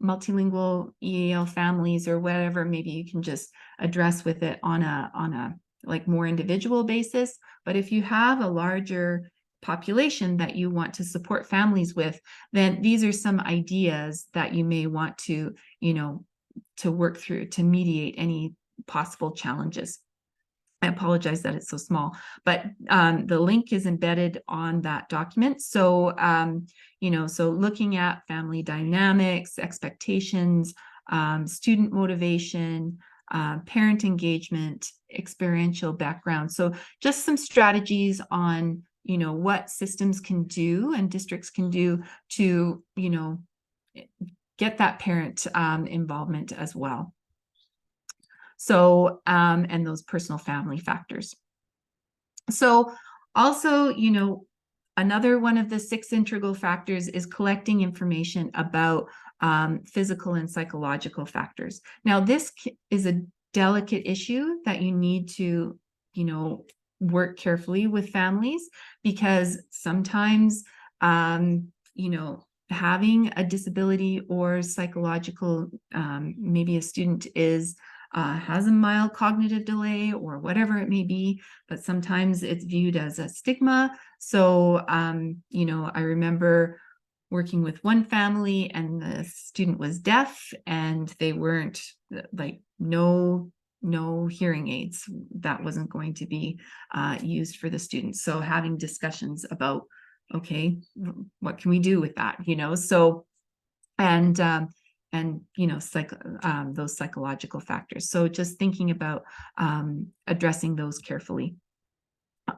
multilingual EAL families or whatever, maybe you can just address with it on a like more individual basis. But if you have a larger population that you want to support families with, then these are some ideas that you may want to to work through to mediate any possible challenges. I apologize that it's so small, but the link is embedded on that document. So, so looking at family dynamics, expectations, student motivation, parent engagement, experiential background. So just some strategies on, what systems can do and districts can do to, get that parent involvement as well. So, and those personal family factors. So also, another one of the 6 integral factors is collecting information about physical and psychological factors. Now, this is a delicate issue that you need to, work carefully with families, because sometimes, having a disability or psychological, maybe a student has a mild cognitive delay or whatever it may be, but sometimes it's viewed as a stigma. So, I remember working with one family, and the student was deaf, and they weren't like no hearing aids. That wasn't going to be used for the students. So having discussions about, okay, what can we do with that? So, and those psychological factors. So just thinking about addressing those carefully.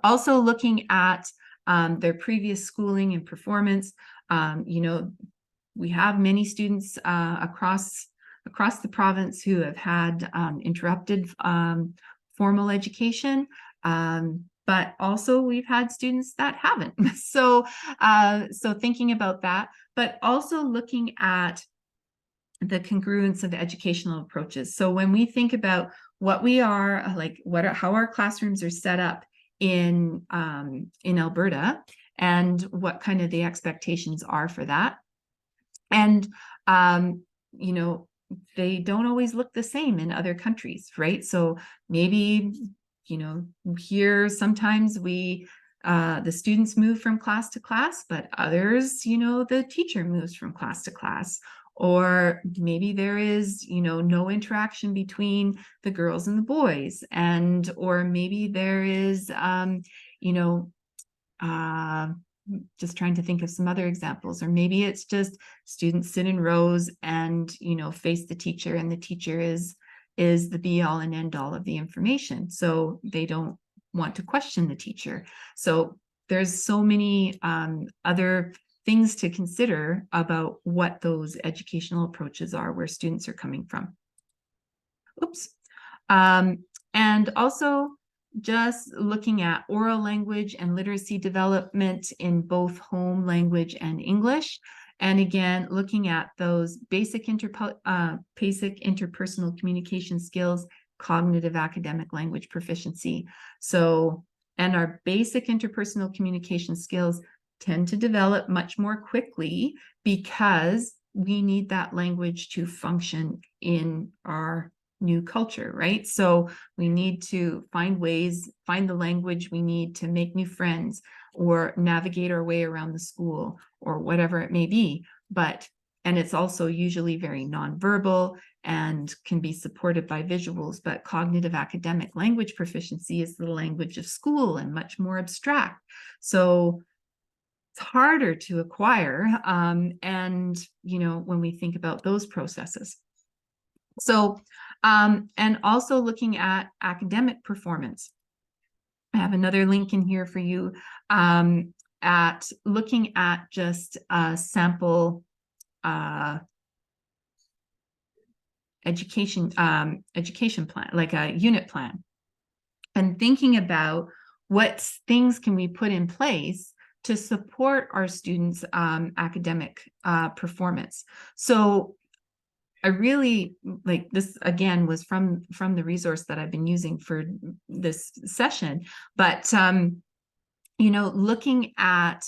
Also looking at their previous schooling and performance. We have many students across the province who have had interrupted formal education. but also we've had students that haven't. So thinking about that, but also looking at the congruence of educational approaches. So when we think about what we are, like how our classrooms are set up in Alberta, and what kind of the expectations are for that. And you know, they don't always look the same in other countries, right? So maybe, you know, here sometimes the students move from class to class, but others, you know, the teacher moves from class to class. Or maybe there is, you know, no interaction between the girls and the boys. And, or maybe there is, you know, just trying to think of some other examples, or maybe it's just students sit in rows and, you know, face the teacher, and the teacher is the be all and end all of the information. So they don't want to question the teacher. So there's so many other things to consider about what those educational approaches are, where students are coming from. Oops. And also just looking at oral language and literacy development in both home language and English. And again, looking at those basic interpersonal communication skills, cognitive academic language proficiency. So, and our basic interpersonal communication skills tend to develop much more quickly because we need that language to function in our new culture, right? So we need to find the language we need to make new friends, or navigate our way around the school, or whatever it may be. And it's also usually very nonverbal and can be supported by visuals, but cognitive academic language proficiency is the language of school and much more abstract. So it's harder to acquire. And, you know, when we think about those processes. So, and also looking at academic performance. I have another link in here for you at looking at just a sample education plan, like a unit plan, and thinking about what things can we put in place to support our students' academic performance. So I really like this, again, was from the resource that I've been using for this session, but you know, looking at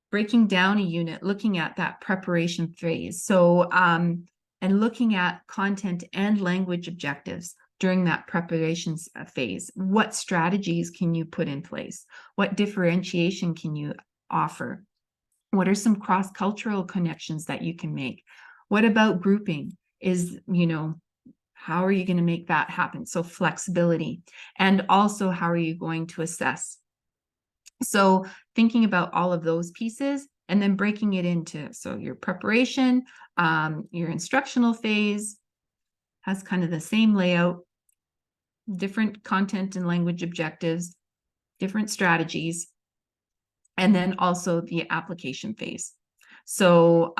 breaking down a unit, looking at that preparation phase. So and looking at content and language objectives during that preparations phase. What strategies can you put in place? What differentiation can you offer? What are some cross-cultural connections that you can make? What about grouping? Is, you know, how are you going to make that happen? So flexibility. And also, how are you going to assess? So thinking about all of those pieces, and then breaking it into, so your preparation, your instructional phase has kind of the same layout, different content and language objectives, different strategies, and then also the application phase. So,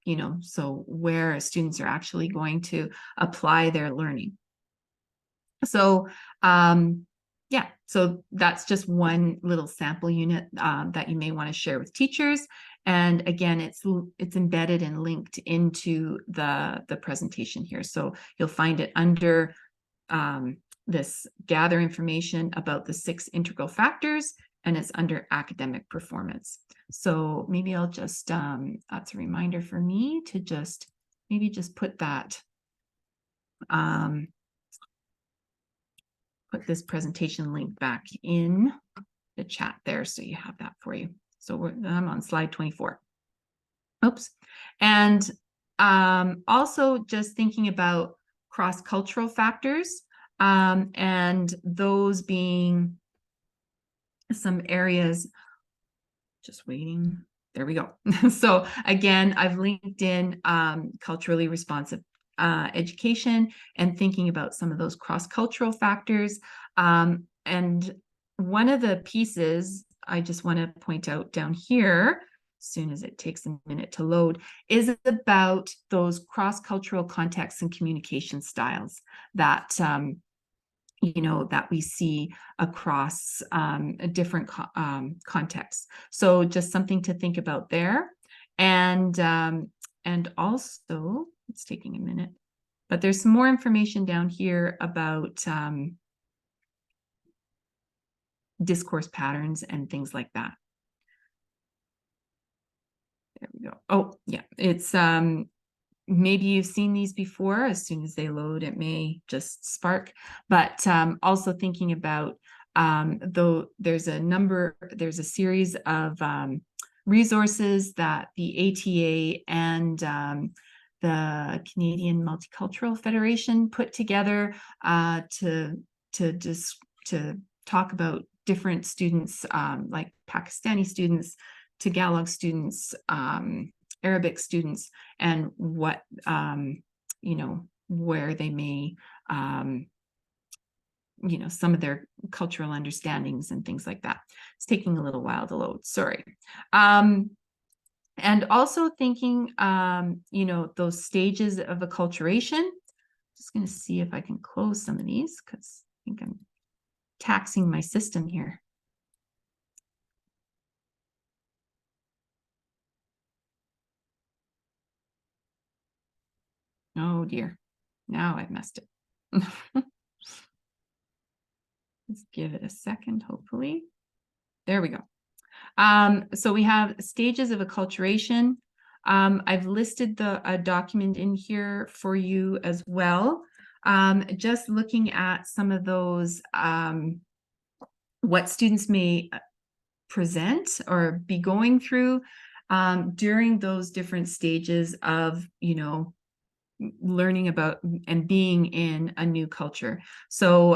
you know, so where students are actually going to apply their learning. So, yeah, so that's just one little sample unit that you may want to share with teachers. And again, it's embedded and linked into the presentation here. So you'll find it under this gather information about the 6 integral factors, and it's under academic performance. So maybe I'll just, that's a reminder for me to just maybe just put that, put this presentation link back in the chat there, so you have that for you. So I'm on slide 24. Oops. And also just thinking about cross-cultural factors, and those being some areas, just waiting. There we go. So again, I've linked in culturally responsive education, and thinking about some of those cross-cultural factors. And one of the pieces I just want to point out down here, as soon as it takes a minute to load, is about those cross-cultural contexts and communication styles that you know, that we see across different contexts. So just something to think about there. And also, it's taking a minute, but there's some more information down here about discourse patterns and things like that. There we go. Oh, yeah, it's maybe you've seen these before. As soon as they load, it may just spark. But also thinking about, though there's a series of resources that the ATA and the Canadian Multicultural Federation put together to talk about different students, like Pakistani students, Tagalog students, Arabic students, and what, you know, where they may, you know, some of their cultural understandings and things like that. It's taking a little while to load, sorry. And also thinking, you know, those stages of acculturation. Just going to see if I can close some of these because I think I'm taxing my system here. Oh dear, now I've messed it. Let's give it a second, hopefully. There we go. So we have stages of acculturation. I've listed a document in here for you as well. Just looking at some of those, what students may present or be going through during those different stages of, you know, learning about and being in a new culture. So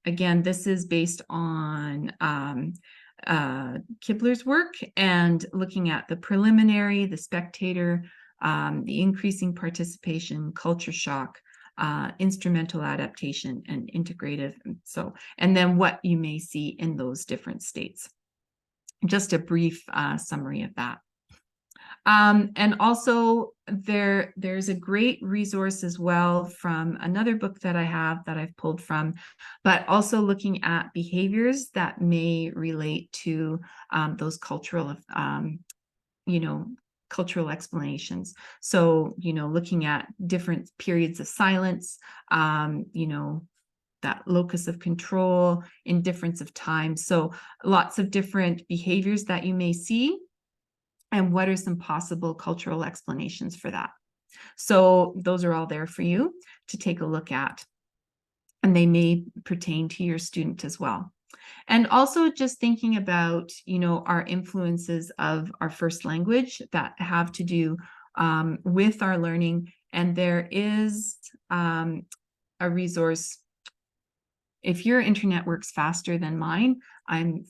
again, this is based on Kibler's work and looking at the preliminary, the spectator, the increasing participation, culture shock, instrumental adaptation, and integrative. And then what you may see in those different states. Just a brief summary of that. And also there's a great resource as well from another book that I have that I've pulled from, but also looking at behaviors that may relate to those cultural, you know, cultural explanations. So, you know, looking at different periods of silence, you know, that locus of control, indifference of time. So lots of different behaviors that you may see. And what are some possible cultural explanations for that? So those are all there for you to take a look at. And they may pertain to your student as well. And also just thinking about, you know, our influences of our first language that have to do with our learning. And there is a resource. If your internet works faster than mine, I'm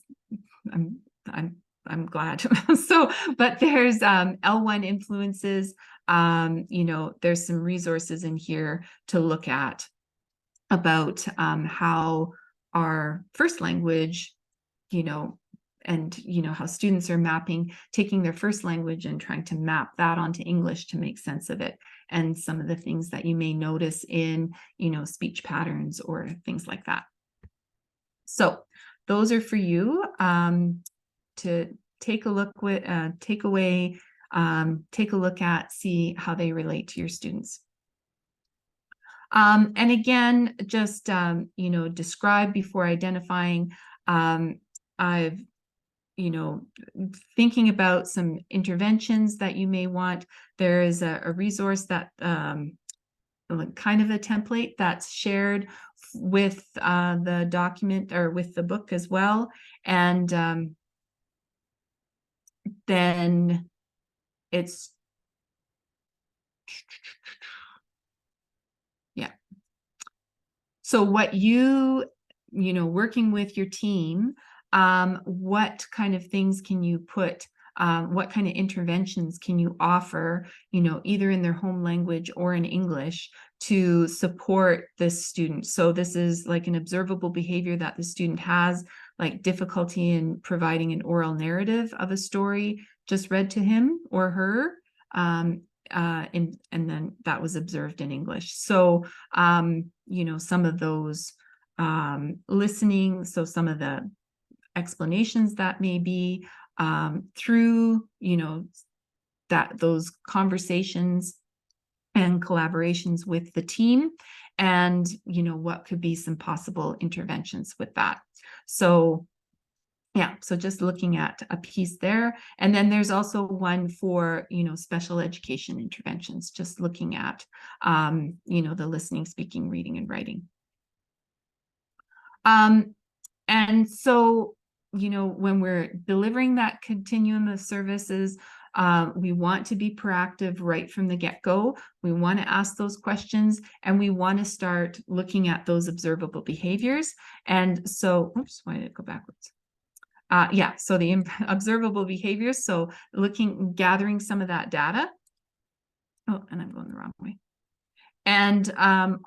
glad. So, but there's L1 influences. You know, there's some resources in here to look at about how our first language, you know, and you know how students are taking their first language and trying to map that onto English to make sense of it, and some of the things that you may notice in, you know, speech patterns or things like that. So those are for you to take a look with, take away, take a look at, see how they relate to your students. And again, just, you know, describe before identifying. I've, you know, thinking about some interventions that you may want. There is a resource that kind of a template that's shared with the document or with the book as well. And then it's, yeah. So what you know, working with your team, what kind of things can you put, what kind of interventions can you offer, you know, either in their home language or in English to support this student? So this is like an observable behavior that the student has, like difficulty in providing an oral narrative of a story just read to him or her. And then that was observed in English. So, you know, some of those listening, so some of the explanations that may be through, you know, those conversations and collaborations with the team, and, you know, what could be some possible interventions with that. So yeah, so just looking at a piece there. And then there's also one for, you know, special education interventions, just looking at, you know, the listening, speaking, reading, and writing. And so, you know, when we're delivering that continuum of services, we want to be proactive right from the get-go. We want to ask those questions, and we want to start looking at those observable behaviors. And so, oops, why did it go backwards? Yeah, so the observable behaviors. So gathering some of that data. Oh, and I'm going the wrong way. And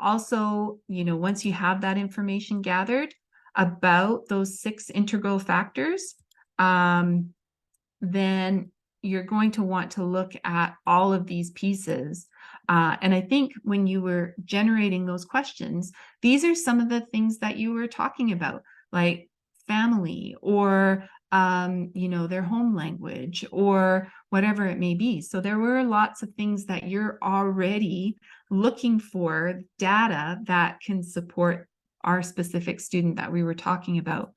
also, you know, once you have that information gathered about those 6 integral factors, then you're going to want to look at all of these pieces. And I think when you were generating those questions, these are some of the things that you were talking about, like family, or you know, their home language, or whatever it may be. So there were lots of things that you're already looking for data that can support our specific student that we were talking about.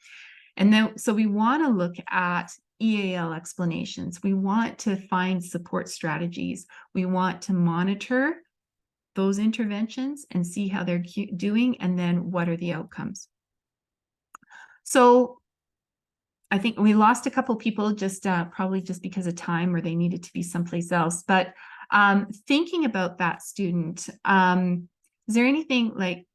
And then, so we want to look at EAL explanations. We want to find support strategies. We want to monitor those interventions and see how they're doing, and then what are the outcomes. So I think we lost a couple people, just probably just because of time, or they needed to be someplace else. But thinking about that student, is there anything like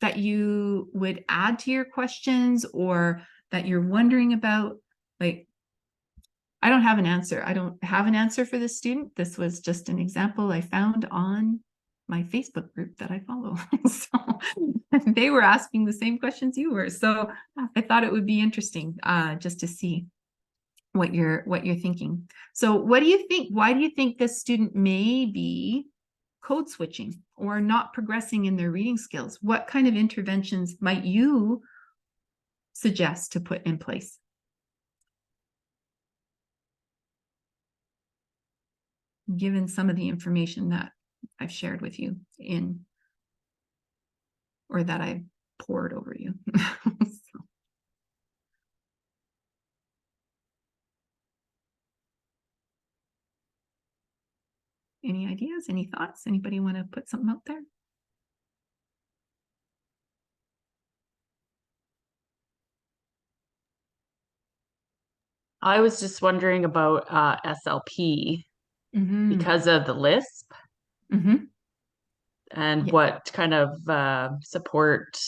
that you would add to your questions, or that you're wondering about? Like, I don't have an answer. I don't have an answer for this student. This was just an example I found on my Facebook group that I follow. So they were asking the same questions you were. So I thought it would be interesting just to see what you're thinking. So what do you think? Why do you think this student may be code switching or not progressing in their reading skills? What kind of interventions might you suggest to put in place? Given some of the information that I've shared with you or that I've poured over you. So. Any ideas, any thoughts? Anybody want to put something out there? I was just wondering about SLP because of the lisp, and what kind of support,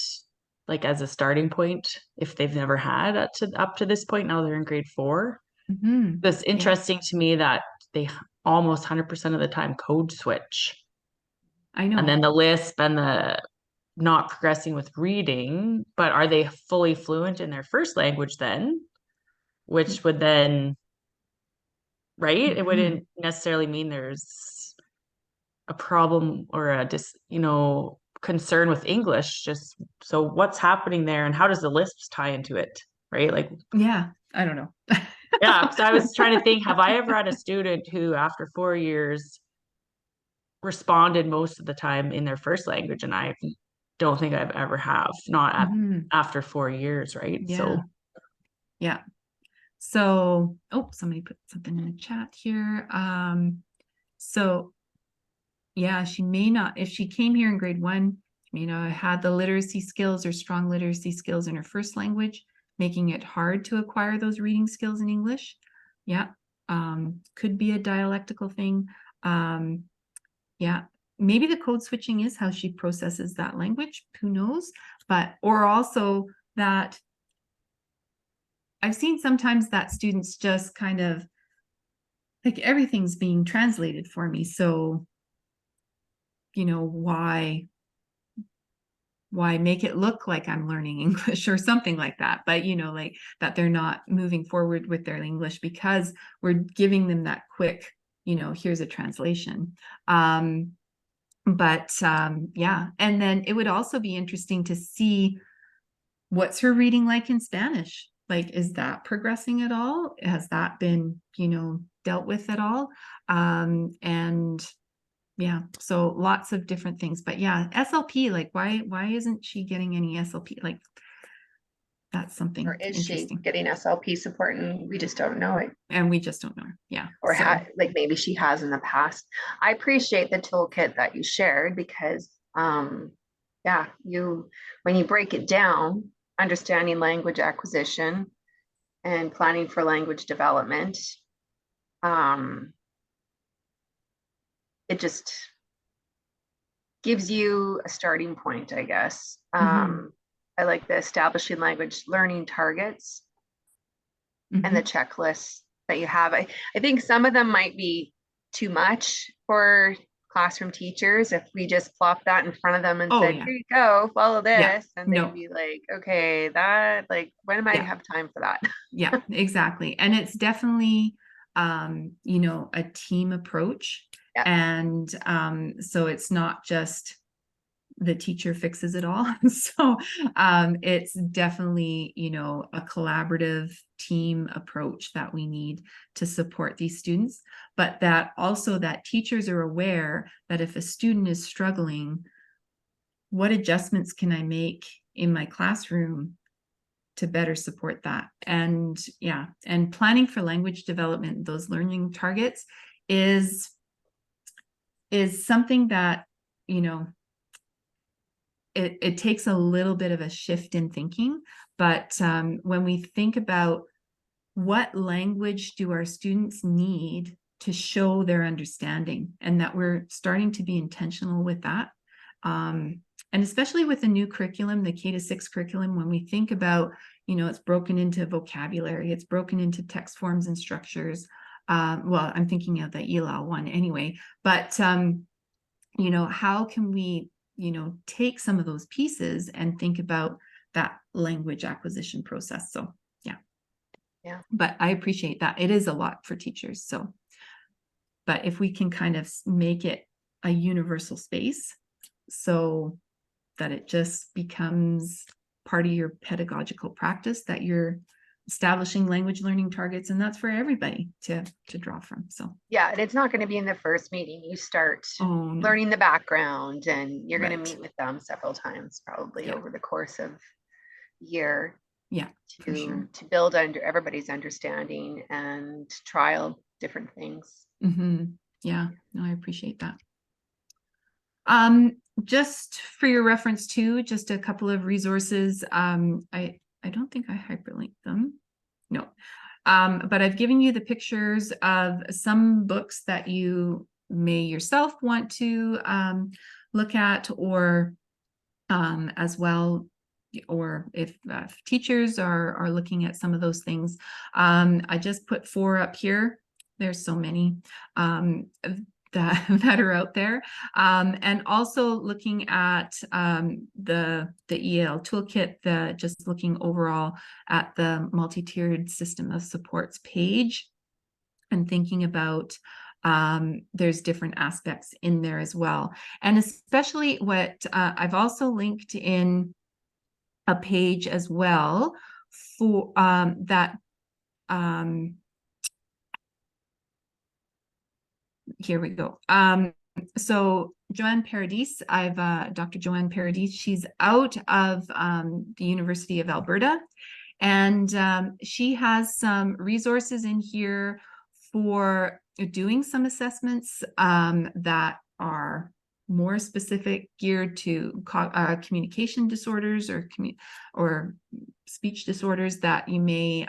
like as a starting point, if they've never had up to this point. Now they're in grade 4. It's interesting to me that they almost 100% of the time code switch. I know. And then the lisp and the not progressing with reading, but are they fully fluent in their first language then? Which would then, right? It wouldn't necessarily mean there's a problem or a concern with English. Just so what's happening there, and how does the lisps tie into it, right? Like, yeah, I don't know. Yeah, because I was trying to think, have I ever had a student who after 4 years responded most of the time in their first language? And I don't think I've ever have, not after 4 years, right? Yeah. So yeah. So, oh, somebody put something in the chat here. So yeah, she may not, if she came here in grade 1, you know, had the literacy skills or strong literacy skills in her first language, making it hard to acquire those reading skills in English. Yeah. Could be a dialectical thing. Yeah. Maybe the code switching is how she processes that language. Who knows? But, or also that I've seen sometimes that students just kind of like everything's being translated for me. So, you know, why make it look like I'm learning English or something like that? But, you know, like that they're not moving forward with their English because we're giving them that quick, you know, here's a translation. Yeah. And then it would also be interesting to see what's her reading like in Spanish? Like, is that progressing at all? Has that been, dealt with at all? And yeah, so lots of different things. But yeah, SLP, like why isn't she getting any SLP? Like, that's something Or is she interesting. getting SLP support and we just don't know it? And we just don't know. Yeah. Or so, like maybe she has in the past. I appreciate the toolkit that you shared because yeah, when you break it down, understanding language acquisition and planning for language development, it just gives you a starting point, I guess. I like the establishing language learning targets and the checklists that you have. I think some of them might be too much for classroom teachers if we just plop that in front of them and said, yeah. here you go, follow this. Yeah. And they'd be like, okay, that, like, when am I have time for that? Yeah, exactly. And it's definitely, a team approach. Yeah. And so it's not just the teacher fixes it all. So it's definitely, a collaborative team approach that we need to support these students, but that also that teachers are aware that if a student is struggling, what adjustments can I make in my classroom to better support that? And yeah, and planning for language development, those learning targets is something that, it takes a little bit of a shift in thinking. But when we think about what language do our students need to show their understanding, and that we're starting to be intentional with that, and especially with the new curriculum, the K-6 curriculum, when we think about, it's broken into vocabulary, it's broken into text forms and structures. Well, I'm thinking of the EAL one anyway, but, how can we, take some of those pieces and think about that language acquisition process? So, yeah. Yeah. But I appreciate that. It is a lot for teachers. So, but if we can kind of make it a universal space so that it just becomes part of your pedagogical practice, that you're establishing language learning targets, and that's for everybody to draw from. So yeah, and it's not going to be in the first meeting. You start learning the background, and you're going to meet with them several times, probably over the course of the year. Yeah, for sure. To build under everybody's understanding and trial different things. Yeah, no, I appreciate that. Just for your reference too, just a couple of resources. I don't think I hyperlinked them. No. But I've given you the pictures of some books that you may yourself want to look at, or as well, or if teachers are looking at some of those things. I just put 4 up here. There's so many that are out there, and also looking at the EAL toolkit, just looking overall at the multi-tiered system of supports page, and thinking about there's different aspects in there as well. And especially what I've also linked in a page as well for that here we go. So Joanne Paradis, Dr. Joanne Paradis, she's out of the University of Alberta, and she has some resources in here for doing some assessments that are more specific, geared to communication disorders or speech disorders that you may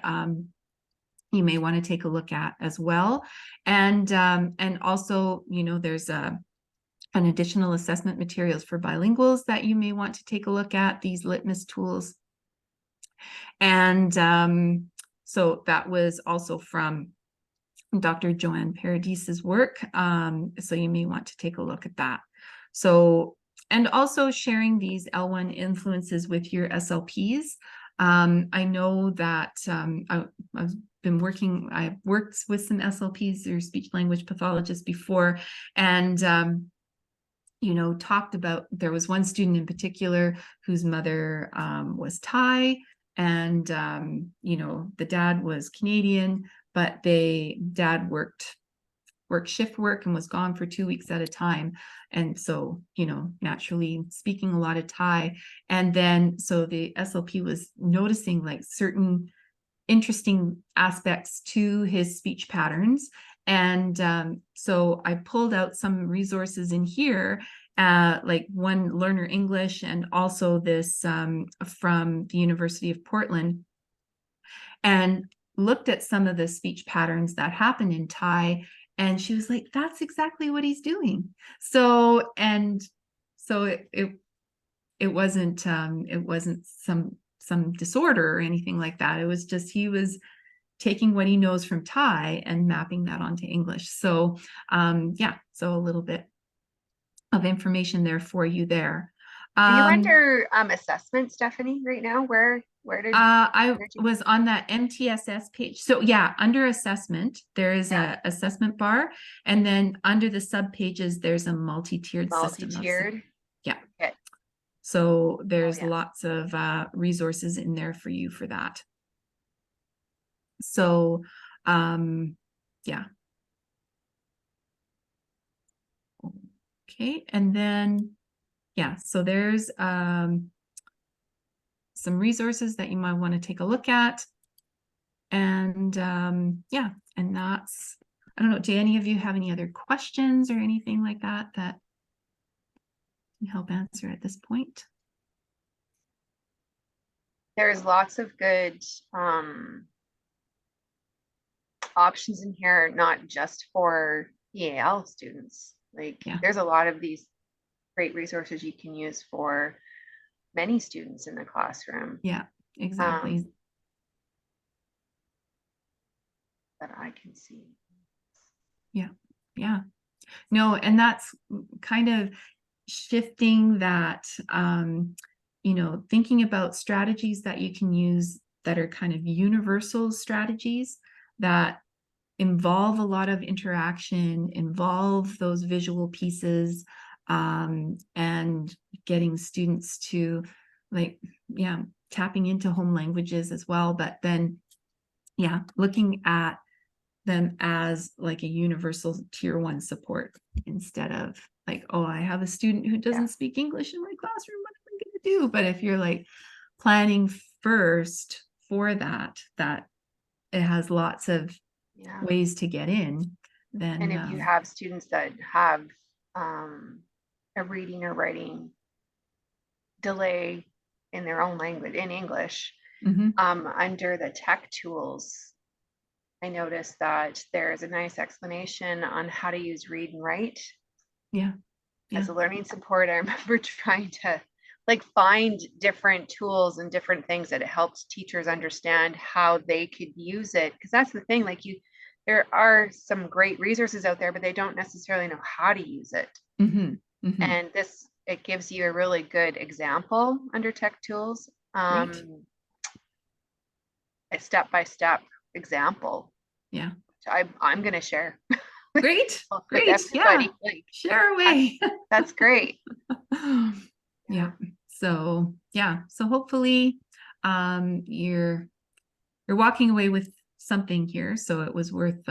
want to take a look at as well. And also, there's an additional assessment materials for bilinguals that you may want to take a look at, these litmus tools. And so that was also from Dr. Joanne Paradis's work. So you may want to take a look at that. So, and also sharing these L1 influences with your SLPs. I know that I've worked with some SLPs or speech language pathologists before, and talked about, there was one student in particular whose mother was Thai, and the dad was Canadian, but dad worked shift work and was gone for 2 weeks at a time, and so naturally speaking a lot of Thai. And then so the SLP was noticing like certain interesting aspects to his speech patterns. And so I pulled out some resources in here, like one Learner English, and also this from the University of Portland, and looked at some of the speech patterns that happen in Thai. And she was like, that's exactly what he's doing. So it wasn't some disorder or anything like that. It was just he was taking what he knows from Thai and mapping that onto English. So so a little bit of information there for you there. Are you under assessment, Stephanie, right now? Where did I was on that MTSS page. So yeah, under assessment, there is a assessment bar, and then under the sub pages, there's a multi-tiered system. Multi-tiered? Yeah. Okay. So there's lots of resources in there for you for that. So yeah. Okay, and then so there's some resources that you might want to take a look at. And and that's, I don't know, do any of you have any other questions or anything like that that can help answer at this point? There's lots of good options in here, not just for EAL students. Like there's a lot of these great resources you can use for many students in the classroom. Yeah, exactly. That I can see. Yeah. No, and that's kind of shifting that, thinking about strategies that you can use that are kind of universal strategies that involve a lot of interaction, involve those visual pieces, and getting students to tapping into home languages as well. But then, looking at them as like a universal tier 1 support, instead of like, oh, I have a student who doesn't speak English in my classroom, what am I going to do? But if you're like planning first for that it has lots of ways to get in, then and if you have students that have a reading or writing delay in their own language, in English, under the tech tools, I noticed that there's a nice explanation on how to use read and write. As a learning support, I remember trying to find different tools and different things that it helps teachers understand how they could use it. Because that's the thing, there are some great resources out there, but they don't necessarily know how to use it. And it gives you a really good example under tech tools, a step-by-step example. I'm going to share. Great. Everybody. Share away. That's great. So hopefully you're walking away with something here. So it was worth,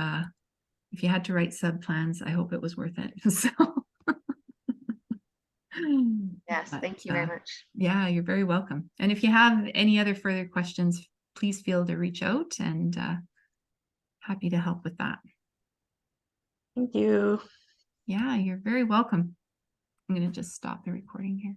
if you had to write sub plans, I hope it was worth it. So yes, thank you very much. Yeah, you're very welcome. And if you have any other further questions, please feel to reach out, and happy to help with that. Thank you. Yeah, you're very welcome. I'm going to just stop the recording here.